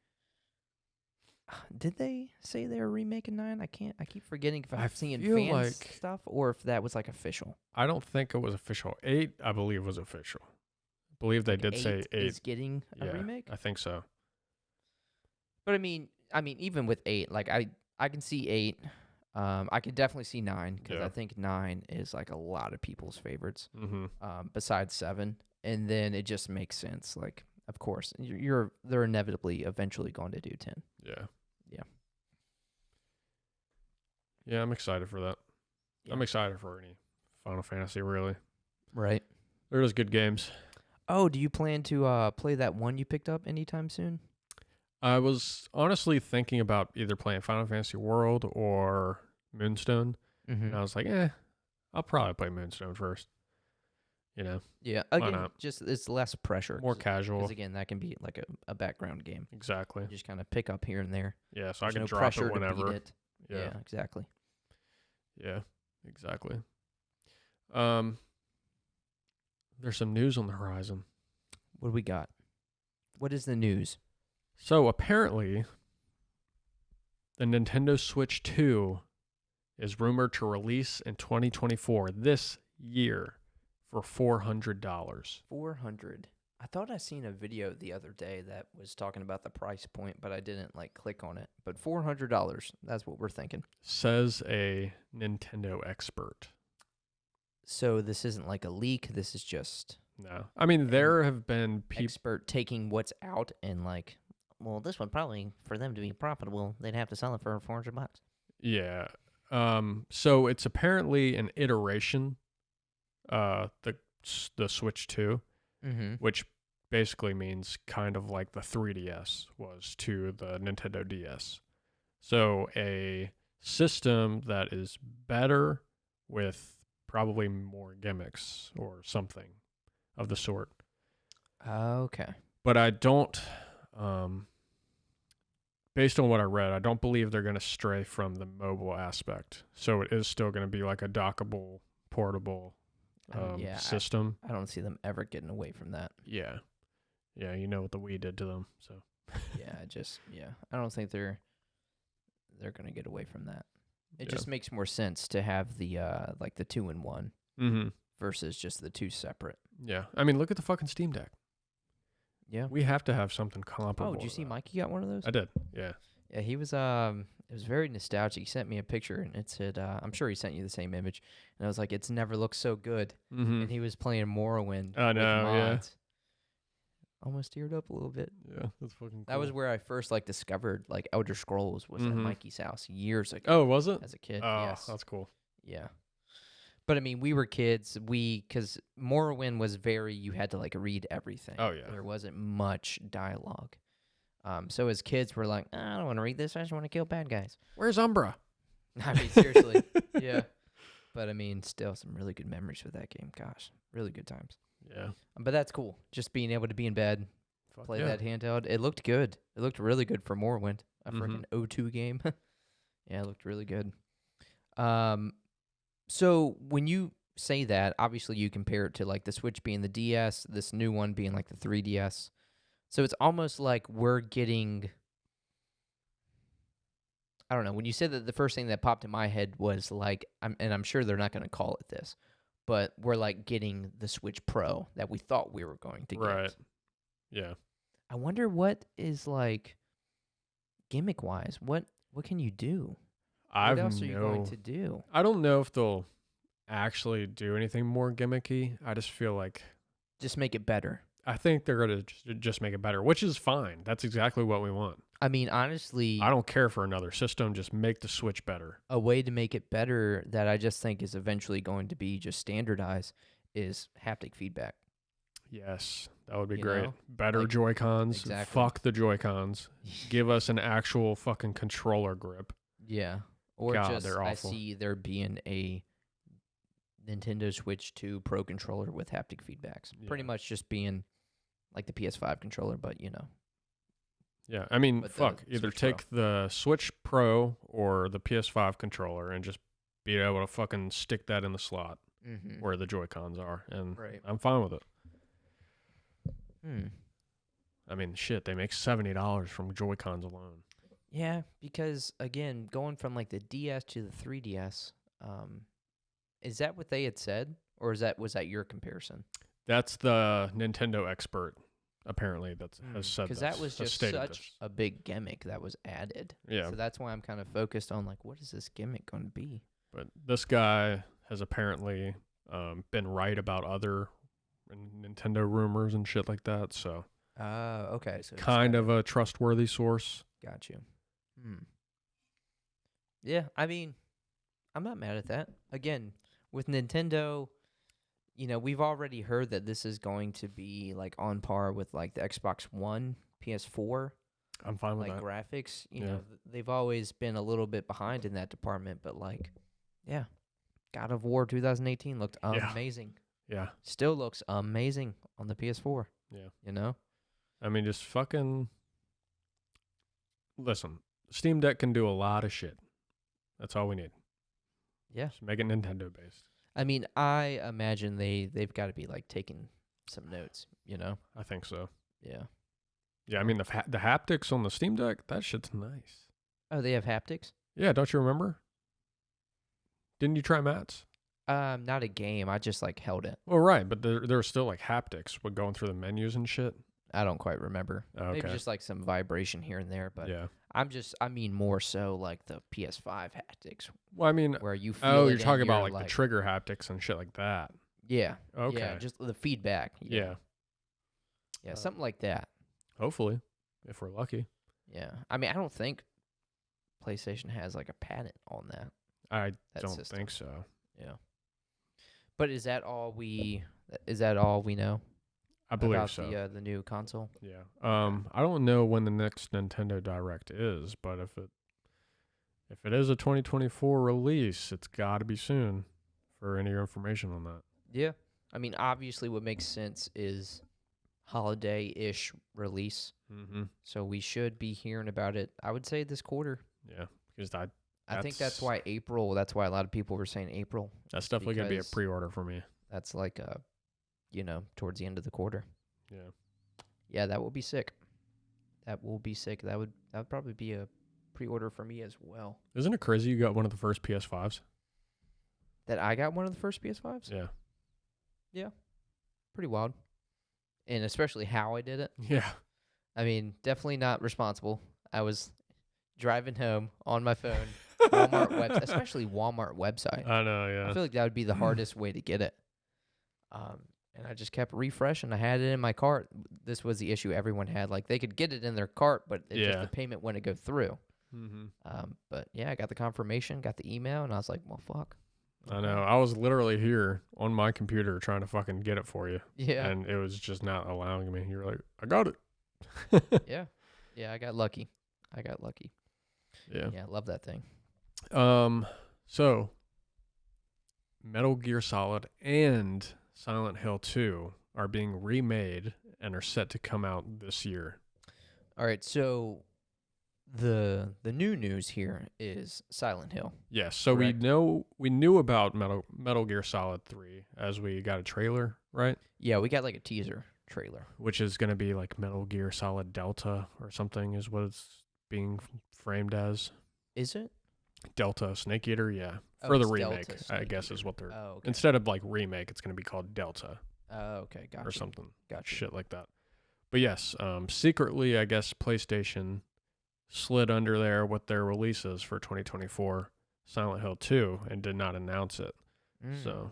did they say they were remaking 9? I keep forgetting if I'm seeing feel fans like- stuff or if that was like official. I don't think it was official. 8, I believe, was official. I believe they Like did say 8. is getting a remake. I think so. But I mean, even with 8, like I can see 8. I could definitely see 9 because Yeah. I think 9 is like a lot of people's favorites. Mm-hmm. Besides 7, and then it just makes sense. Like, of course, they're inevitably eventually going to do 10. Yeah. Yeah. Yeah, I'm excited for that. Yeah. I'm excited for any Final Fantasy, really. Right. They're just good games. Oh, do you plan to play that one you picked up anytime soon? I was honestly thinking about either playing Final Fantasy World or Moonstone. Mm-hmm. And I was like, I'll probably play Moonstone first. You know, Yeah. Why Again, not? just it's less pressure. more casual. Because again, that can be like a background game. Exactly. You just kind of pick up here and there. Yeah, so I There's can no drop pressure it to beat whenever. it. Yeah. Yeah, exactly. Yeah, exactly. There's some news on the horizon. What do we got? What is the news? So apparently, the Nintendo Switch 2 is rumored to release in 2024, this year, for $400. 400. I thought I seen a video the other day that was talking about the price point, but I didn't like click on it. But $400, that's what we're thinking. Says a Nintendo expert. So this isn't like a leak. This is just No. I mean, there have been people. expert taking what's out and like, well, this one probably for them to be profitable, they'd have to sell it for $400. Yeah. So it's apparently an iteration, the Switch 2, Mm-hmm. which basically means kind of like the 3DS was to the Nintendo DS. So a system that is better with probably more gimmicks or something of the sort. Okay. But I don't, based on what I read, I don't believe they're going to stray from the mobile aspect. So it is still going to be like a dockable, portable Yeah, system. I don't see them ever getting away from that. Yeah. Yeah, you know what the Wii did to them. So I don't think they're gonna get away from that. It Yeah. just makes more sense to have the like the 2-in-1 Mm-hmm. versus just the 2 separate. Yeah. I mean, look at the fucking Steam Deck. Yeah. We have to have something comparable. Oh, did you to see that. Mikey got one of those? I did. Yeah. Yeah, he was it was very nostalgic. He sent me a picture and it said I'm sure he sent you the same image. And I was like, it's never looked so good. Mm-hmm. And he was playing Morrowind I with know, yeah. mods. Almost teared up a little bit. Yeah, that's fucking cool. That was where I first like discovered like Elder Scrolls was at Mhm. Mikey's house years ago. Oh, was it? As a kid, Oh, yes. that's cool. Yeah. But I mean, we were kids. Because Morrowind was you had to like read everything. Oh, yeah. There wasn't much dialogue. So as kids, we're like, I don't want to read this. I just want to kill bad guys. Where's Umbra? I mean, seriously. Yeah. But I mean, still some really good memories with that game. Gosh, really good times. Yeah. But that's cool. Just being able to be in bed, Fuck play yeah. that handheld. It looked good. It looked really good for Morrowind, a Mhm. freaking O2 game. Yeah, it looked really good. So when you say that, obviously you compare it to like the Switch being the DS, this new one being like the 3DS. So it's almost like we're getting, I don't know. When you said that, the first thing that popped in my head was like, I'm sure they're not going to call it this, but we're like getting the Switch Pro that we thought we were going to Right. get. Yeah. I wonder what is like gimmick wise. What can you do? What else are you going to do? I don't know if they'll actually do anything more gimmicky. I just feel like Just make it better. I think they're going to just make it better, which is fine. That's exactly what we want. I mean, honestly, I don't care for another system. Just make the Switch better. a way to make it better that I just think is eventually going to be just standardized is haptic feedback. Yes, that would be You great. know? Better Like, Joy-Cons. exactly. Fuck the Joy-Cons. Give us an actual fucking controller grip. Yeah. Or God, just, they're I awful. see there being a Nintendo Switch 2 Pro controller with haptic feedbacks. Pretty Yeah. much just being like the PS5 controller, but you know. Yeah, I mean, But the fuck. Either Switch Pro. take the Switch Pro or the PS5 controller and just be able to fucking stick that in the slot Mm-hmm. where the Joy-Cons are, and Right. I'm fine with it. Hmm. I mean, shit, they make $70 from Joy-Cons alone. Yeah, because again, going from like the DS to the 3DS, is that what they had said, or was that your comparison? That's the Nintendo expert, apparently, that has said Because this. that was has just stated such this. a big gimmick that was added. Yeah, So that's why I'm kind of focused on like, what is this gimmick going to be? but this guy has apparently been right about other Nintendo rumors and shit like that, so Okay. So kind of a trustworthy source. got you. Yeah, I mean, I'm not mad at that. Again, with Nintendo, you know, we've already heard that this is going to be like on par with like the Xbox One, PS4, I'm fine with like that. graphics. You Yeah. know, they've always been a little bit behind in that department, but like, yeah, God of War 2018 looked Yeah. amazing. Yeah, Still looks amazing on the PS4. yeah. You know? I mean, just fucking listen. Steam Deck can do a lot of shit. That's all we need. Yeah. Just make it Nintendo based. I mean, I imagine they've got to be like taking some notes. You know? I think so. Yeah. Yeah, I mean the haptics on the Steam Deck, that shit's nice. Oh, they have haptics. Yeah, don't you remember? Didn't you try Matt's? Not a game. I just like held it. Well, right, but there were still like haptics with going through the menus and shit. I don't quite remember. Okay. Maybe just like some vibration here and there, but Yeah. I mean more so like the PS5 haptics Well, I mean, where you feel oh, it you're talking and about you're like the trigger haptics and shit like that. yeah. Okay. Yeah, just the feedback. Yeah. Yeah, something like that. Hopefully, if we're lucky. Yeah. I mean, I don't think PlayStation has like a patent on that. I That don't system. think so. Yeah. But is that all we know I believe about so. the new console? Yeah. I don't know when the next Nintendo Direct is, but if it is a 2024 release, it's got to be soon for any information on that. Yeah. I mean, obviously what makes sense is holiday-ish release. Mm-hmm. So we should be hearing about it, I would say, this quarter. Yeah, because I think That's- that's why April. That's why a lot of people were saying April. that's definitely gonna be a Because- pre-order for me. That's like towards the end of the quarter. Yeah. Yeah, that will be sick. That will be sick. That would probably be a pre-order for me as well. Isn't it crazy you got one of the first PS5s? That I got one of the first PS5s. Yeah. Pretty wild, and especially how I did it. Yeah. I mean, definitely not responsible. I was driving home on my phone, Walmart website, especially Walmart website. I know. Yeah. I feel like that would be the hardest way to get it. And I just kept refreshing. I had it in my cart. This was the issue everyone had. Like they could get it in their cart, but just Yeah. the payment wouldn't go through. Mm-hmm. But yeah, I got the confirmation, got the email, and I was like, well, fuck. I know. I was literally here on my computer trying to fucking get it for you, Yeah. and it was just not allowing me. You were like, "I got it." Yeah. Yeah, I got lucky. Yeah. Yeah, love that thing. So Metal Gear Solid and Silent Hill 2 are being remade and are set to come out this year. All right, so the new news here is Silent Hill. Yes, so Correct. we knew about Metal Gear Solid 3 as we got a trailer, right? Yeah, we got like a teaser trailer. Which is going to be like Metal Gear Solid Delta or something is what it's being framed as. Is it? Delta Snake Eater, yeah. Oh, For the it's remake, Delta I Snake guess Eater. is what they're... Oh, okay. Instead of like remake, it's going to be called Delta Oh, okay. Gotcha. or something. Gotcha. Shit like that. But yes, secretly, I guess PlayStation slid under there with their releases for 2024, Silent Hill 2, and did not announce it. So,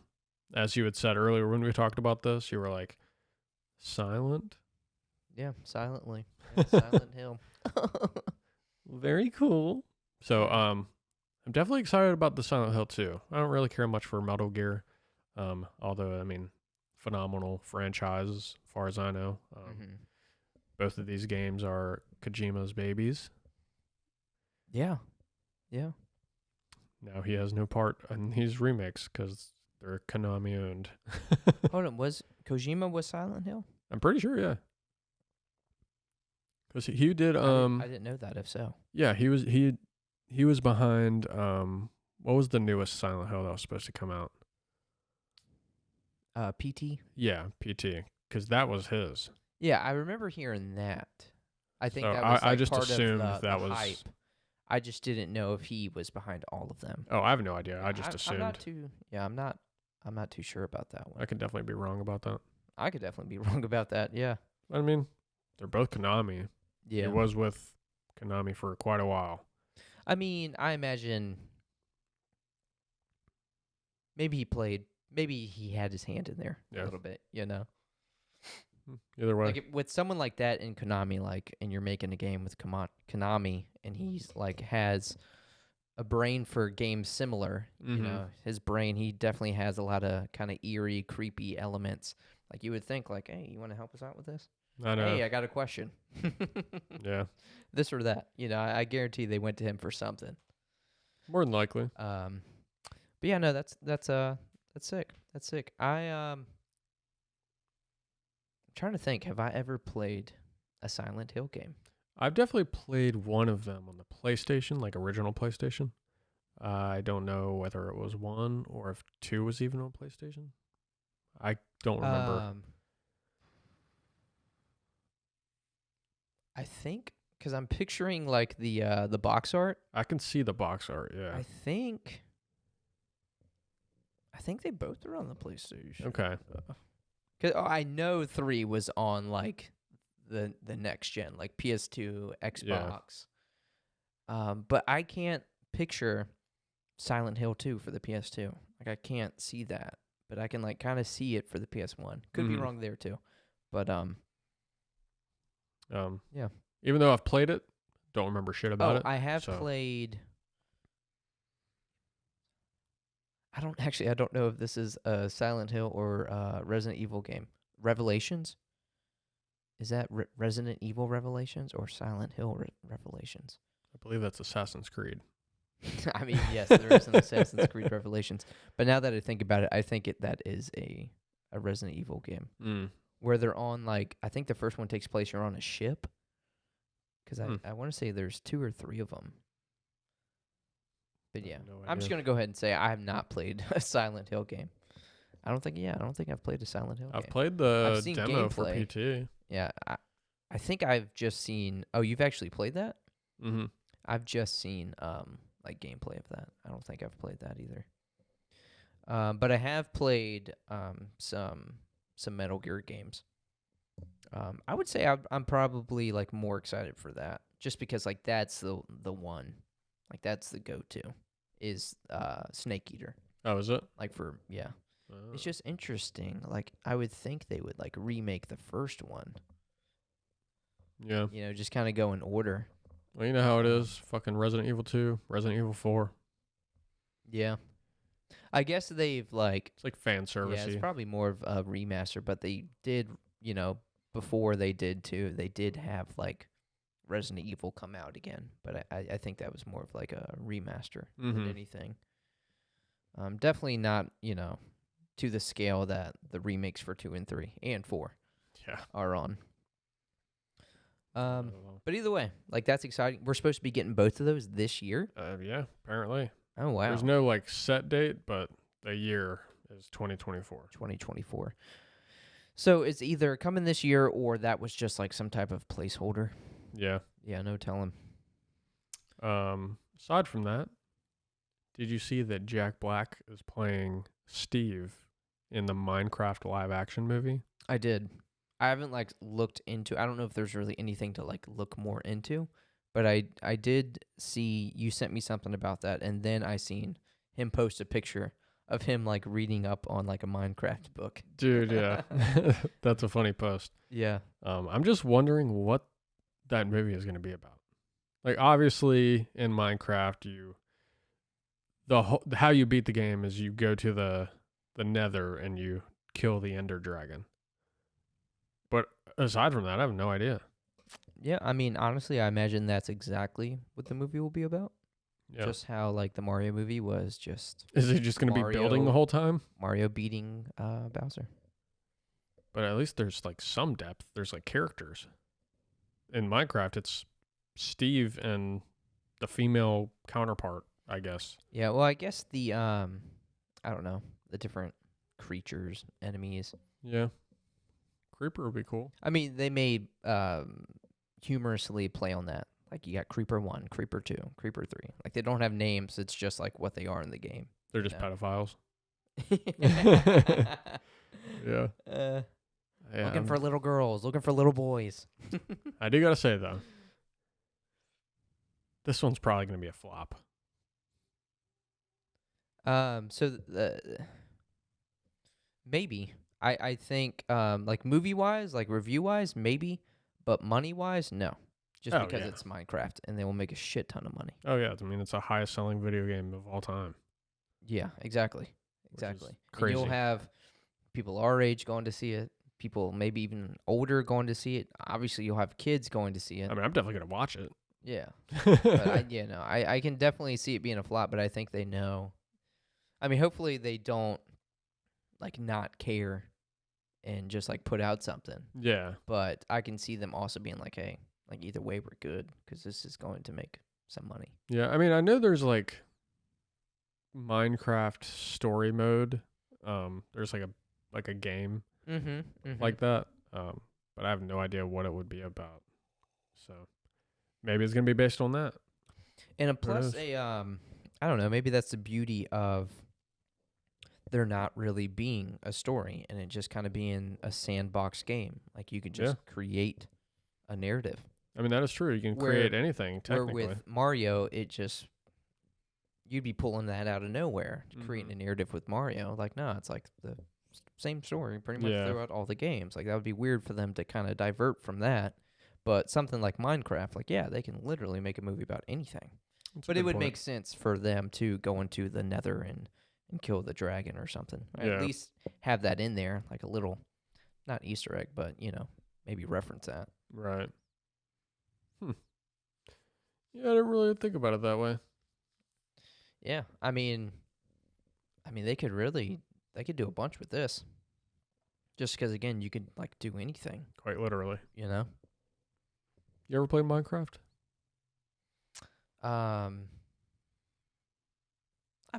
as you had said earlier when we talked about this, you were like, Silent? Yeah, silently. Yeah, Silent Hill. Very cool. So, I'm definitely excited about the Silent Hill 2. I don't really care much for Metal Gear, although, I mean, phenomenal franchise as far as I know. Both of these games are Kojima's babies. Yeah. Yeah. Now he has no part in these remakes because they're Konami owned. Hold on, was Kojima was Silent Hill? I'm pretty sure, yeah. Because he did I didn't know that. If so, yeah, he was behind what was the newest Silent Hill that was supposed to come out? PT. Yeah, PT, because that was his. Yeah, I remember hearing that. I think So that was I just part assumed of that the was hype. I just didn't know if he was behind all of them. Oh, I have no idea. I just I'm assumed. not too. Yeah, I'm not too sure about that one. I could definitely be wrong about that. I could definitely be wrong about that. Yeah. I mean, they're both Konami. Yeah. He was with Konami for quite a while. I mean, I imagine maybe he had his hand in there a little bit, you know. Either way. Like with someone like that in Konami, like, and you're making a game with Konami, and he's like has a brain for games similar, you know, his brain, he definitely has a lot of kind of eerie, creepy elements. Like you would think, like, hey, you want to help us out with this? I know. Hey, I got a question. Yeah. This or that. You know, I guarantee they went to him for something. More than likely. But yeah, no, that's sick. That's sick. I'm trying to think, have I ever played a Silent Hill game? I've definitely played one of them on the PlayStation, like original PlayStation. I don't know whether it was 1 or if 2 was even on PlayStation. I don't remember. I think because I'm picturing like the box art. I can see the box art, yeah. I think they both are on the PlayStation. Okay. Cause I know 3 was on like the next gen, like PS2, Xbox. Yeah. But I can't picture Silent Hill 2 for the PS2. Like I can't see that, but I can like kind of see it for the PS1. Could be wrong there too, but yeah. Even though I've played it, don't remember shit about it. I have played. I don't know if this is a Silent Hill or Resident Evil game. Revelations? Is that Resident Evil Revelations or Silent Hill Revelations? I believe that's Assassin's Creed. I mean, yes, there is an Assassin's Creed Revelations. But now that I think about it, I think that is a Resident Evil game. Where they're on, like, I think the first one takes place, you're on a ship. Because I want to say there's 2 or 3 of them. But yeah, I'm just going to go ahead and say I have not played a Silent Hill game. I don't think I've played a Silent Hill game. I've played the demo for PT. Yeah, I think I've just seen... Oh, you've actually played that? Mm-hmm. I've just seen, like, gameplay of that. I don't think I've played that either. But I have played some Metal Gear games. I would say I'm probably, like, more excited for that. Just because, like, that's the one. Like, that's the go-to, is Snake Eater. Oh, is it? Like, yeah. It's just interesting. Like, I would think they would, like, remake the first one. Yeah. You know, just kind of go in order. Well, you know how it is. Fucking Resident Evil 2, Resident Evil 4. Yeah. I guess they've, like... It's like fan service. Yeah, it's probably more of a remaster, but they did, you know, before they did, too, they did have, like, Resident Evil come out again. But I think that was more of, like, a remaster than anything. Definitely not, you know, to the scale that the remakes for 2 and 3 and 4 are on. But either way, like, that's exciting. We're supposed to be getting both of those this year? Yeah, apparently. Oh, wow. There's no, like, set date, but the year is 2024. 2024. So it's either coming this year or that was just, like, some type of placeholder. Yeah. Yeah, no telling. aside from that, did you see that Jack Black is playing Steve in the Minecraft live action movie? I did. I haven't like looked into. I don't know if there's really anything to like look more into, but I did see you sent me something about that, and then I seen him post a picture of him like reading up on like a Minecraft book. Dude, yeah. That's a funny post. Yeah. I'm just wondering what that movie is going to be about. Like, obviously, in Minecraft, how you beat the game is you go to the Nether and you kill the Ender Dragon. But aside from that, I have no idea. Yeah, I mean, honestly, I imagine that's exactly what the movie will be about. Yeah. Just how like the Mario movie was just Is he just going to be building the whole time? Mario beating Bowser. But at least there's like some depth. There's like characters. In Minecraft, it's Steve and the female counterpart, I guess. Yeah, well, I guess the I don't know, the different creatures, enemies. Yeah. Creeper would be cool. I mean, they may humorously play on that. Like you got Creeper 1, Creeper 2, Creeper 3. Like they don't have names. It's just like what they are in the game. They're just pedophiles. Yeah. Yeah. Looking for little girls, looking for little boys. I do gotta say though, this one's probably gonna be a flop. Maybe I think like movie wise, like review wise, maybe, but money wise, no. Just because it's Minecraft and they will make a shit ton of money. Oh yeah, I mean it's the highest selling video game of all time. Yeah, exactly. Exactly. Crazy. And you'll have people our age going to see it, people maybe even older going to see it. Obviously you'll have kids going to see it. I mean I'm definitely gonna watch it. Yeah. But I can definitely see it being a flop, but I think they know. I mean, hopefully they don't like not care and just like put out something. Yeah. But I can see them also being like, hey, like either way we're good because this is going to make some money. Yeah, I mean I know there's like Minecraft story mode. There's like a game like that. But I have no idea what it would be about. So maybe it's gonna be based on that. And plus I don't know, maybe that's the beauty of there not really being a story and it just kind of being a sandbox game. Like you could just create a narrative. I mean that is true. You can create anything technically. Where with Mario, it just you'd be pulling that out of nowhere to create a narrative with Mario. Like no, it's like the same story pretty much throughout all the games. Like that would be weird for them to kind of divert from that. But something like Minecraft, like they can literally make a movie about anything. But it would make sense for them to go into the Nether and kill the dragon or something. Or at least have that in there, like a little, not Easter egg, but maybe reference that. Right. Yeah, I didn't really think about it that way. Yeah, I mean, they could do a bunch with this. Just because, again, you could like do anything. Quite literally. You know. You ever played Minecraft? I've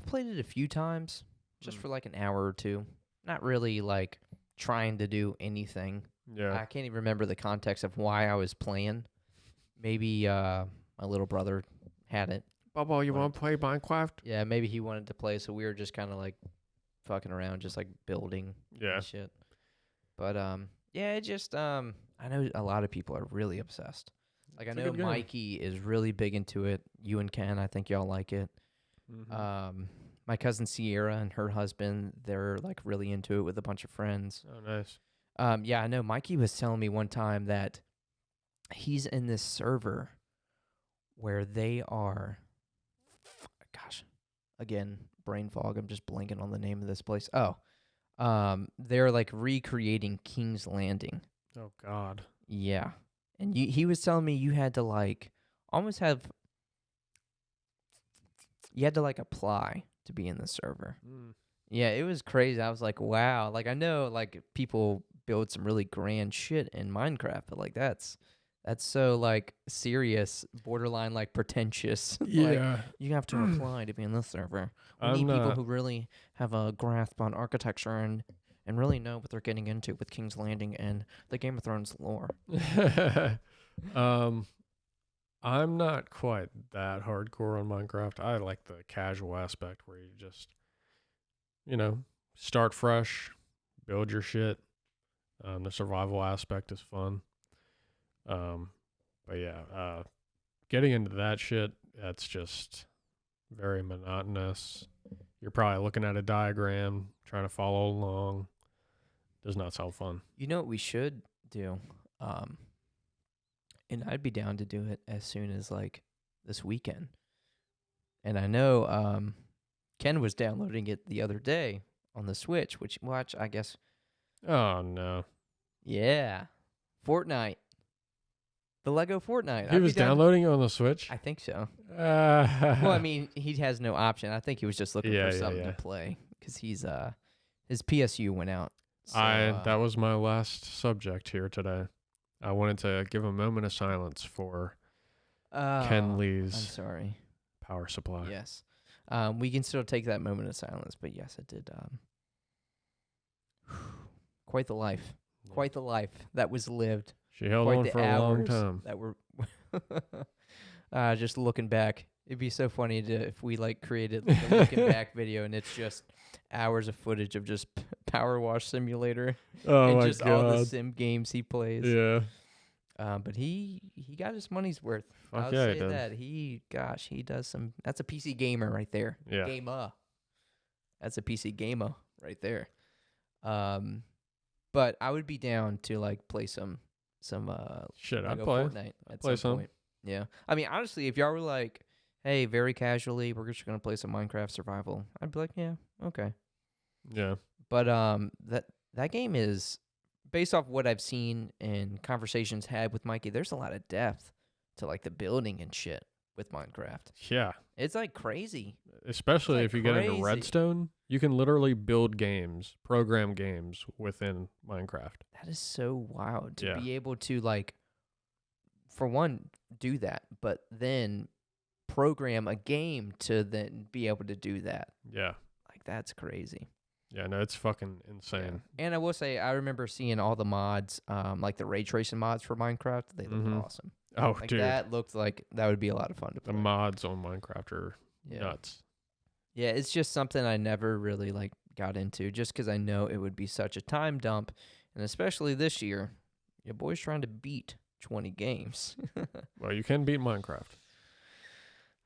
played it a few times, just for like an hour or two. Not really like trying to do anything. Yeah. I can't even remember the context of why I was playing. Maybe my little brother had it. Bubba, you want to play Minecraft? Yeah, maybe he wanted to play, so we were just kind of like fucking around, just like building and shit. But it just I know a lot of people are really obsessed. Like I know Mikey is really big into it. You and Ken, I think y'all like it. My cousin Sierra and her husband, they're like really into it with a bunch of friends. Oh, nice. Yeah, I know. Mikey was telling me one time that he's in this server where they are, gosh, again, brain fog. I'm just blanking on the name of this place. Oh, they're like recreating King's Landing. Oh, God. Yeah. And he was telling me you had to like almost have, you had to like apply to be in the server. Yeah, it was crazy. I was like, wow. Like I know like people build some really grand shit in Minecraft, but like that's so like serious, borderline like pretentious. Yeah. Like, you have to apply to be in this server. We need people who really have a grasp on architecture and really know what they're getting into with King's Landing and the Game of Thrones lore. I'm not quite that hardcore on Minecraft. I like the casual aspect where you just, start fresh, build your shit. The survival aspect is fun. But yeah, getting into that shit, that's just very monotonous. You're probably looking at a diagram, trying to follow along. Does not sound fun. You know what we should do? And I'd be down to do it as soon as like this weekend. And I know Ken was downloading it the other day on the Switch, which I guess. Oh no. Yeah. Fortnite. The Lego Fortnite. He was downloading it on the Switch? I think so. Well, I mean, he has no option. I think he was just looking for something to play because he's his PSU went out. So, that was my last subject here today. I wanted to give a moment of silence for Ken Lee's I'm sorry. power supply. Yes. We can still take that moment of silence, but yes, it did. Quite the life. Yeah. Quite the life that was lived. She held on for a long time. That were just looking back. It'd be so funny if we like created like a looking back video and it's just hours of footage of just Power Wash Simulator and my just God. all the sim games he plays. Yeah. But he got his money's worth. Fuck I'll yeah, say he did. that. He does some. That's a PC gamer right there. Yeah. Gamer. That's a PC gamer right there. But I would be down to like play some Shit, I'd Lego play. Fortnite at play some some. point. Yeah. I mean, honestly, if y'all were like, hey, very casually, we're just gonna play some Minecraft survival, I'd be like, yeah, okay. Yeah. But that game is based off what I've seen and conversations had with Mikey. There's a lot of depth to like the building and shit with Minecraft. Yeah. It's like crazy. Especially like if you get into crazy. Redstone, you can literally build games, program games within Minecraft. That is so wild to Yeah. be able to like, for one, do that, but then program a game to then be able to do that. Yeah. Like that's crazy. Yeah, no, it's fucking insane. Yeah. And I will say, I remember seeing all the mods, like the ray tracing mods for Minecraft. They look awesome. Oh, Like dude. that looked like that would be a lot of fun to The play. mods on Minecraft are nuts. Yeah, it's just something I never really like got into, just because I know it would be such a time dump, and especially this year, your boy's trying to beat 20 games. Well, you can beat Minecraft.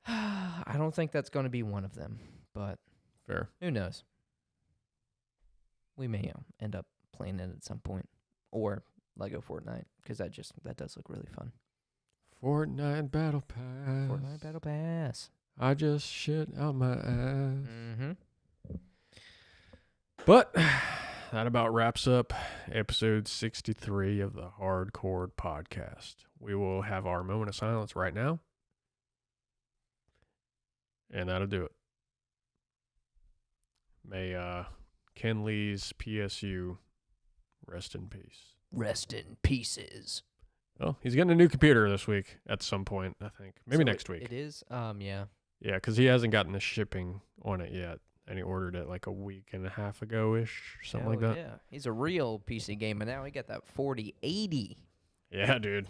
I don't think that's going to be one of them, but Fair. who knows? We may end up playing it at some point, or Lego Fortnite, because that does look really fun. Fortnite Battle Pass. Fortnite Battle Pass. I just shit out my ass. Mm-hmm. But that about wraps up episode 63 of the Hardcore Podcast. We will have our moment of silence right now. And that'll do it. May Ken Lee's PSU rest in peace. Rest in pieces. Well, he's getting a new computer this week at some point, I think. Maybe So next week. It is? Yeah. Yeah, because he hasn't gotten the shipping on it yet. And he ordered it like a week and a half ago-ish, or something like Hell that. Yeah, he's a real PC gamer now. He got that 4080. Yeah, dude.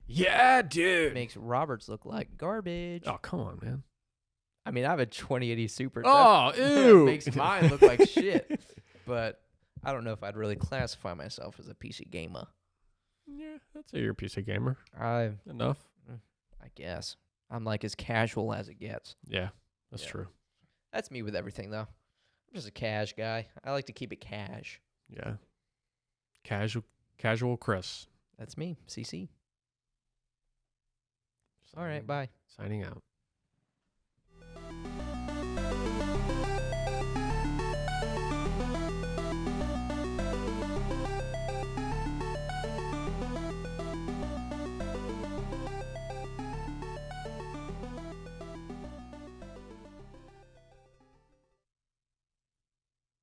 Yeah, dude. Makes Roberts look like garbage. Oh, come on, man. I mean, I have a 2080 Super. Oh, That ew. makes mine look like shit. But I don't know if I'd really classify myself as a PC gamer. Yeah, I'd say you're a PC gamer. I Enough. guess. I'm like as casual as it gets. Yeah, that's Yeah. true. That's me with everything, though. I'm just a cash guy. I like to keep it cash. Yeah. Casual Chris. That's me, CC. All right, bye. Signing out.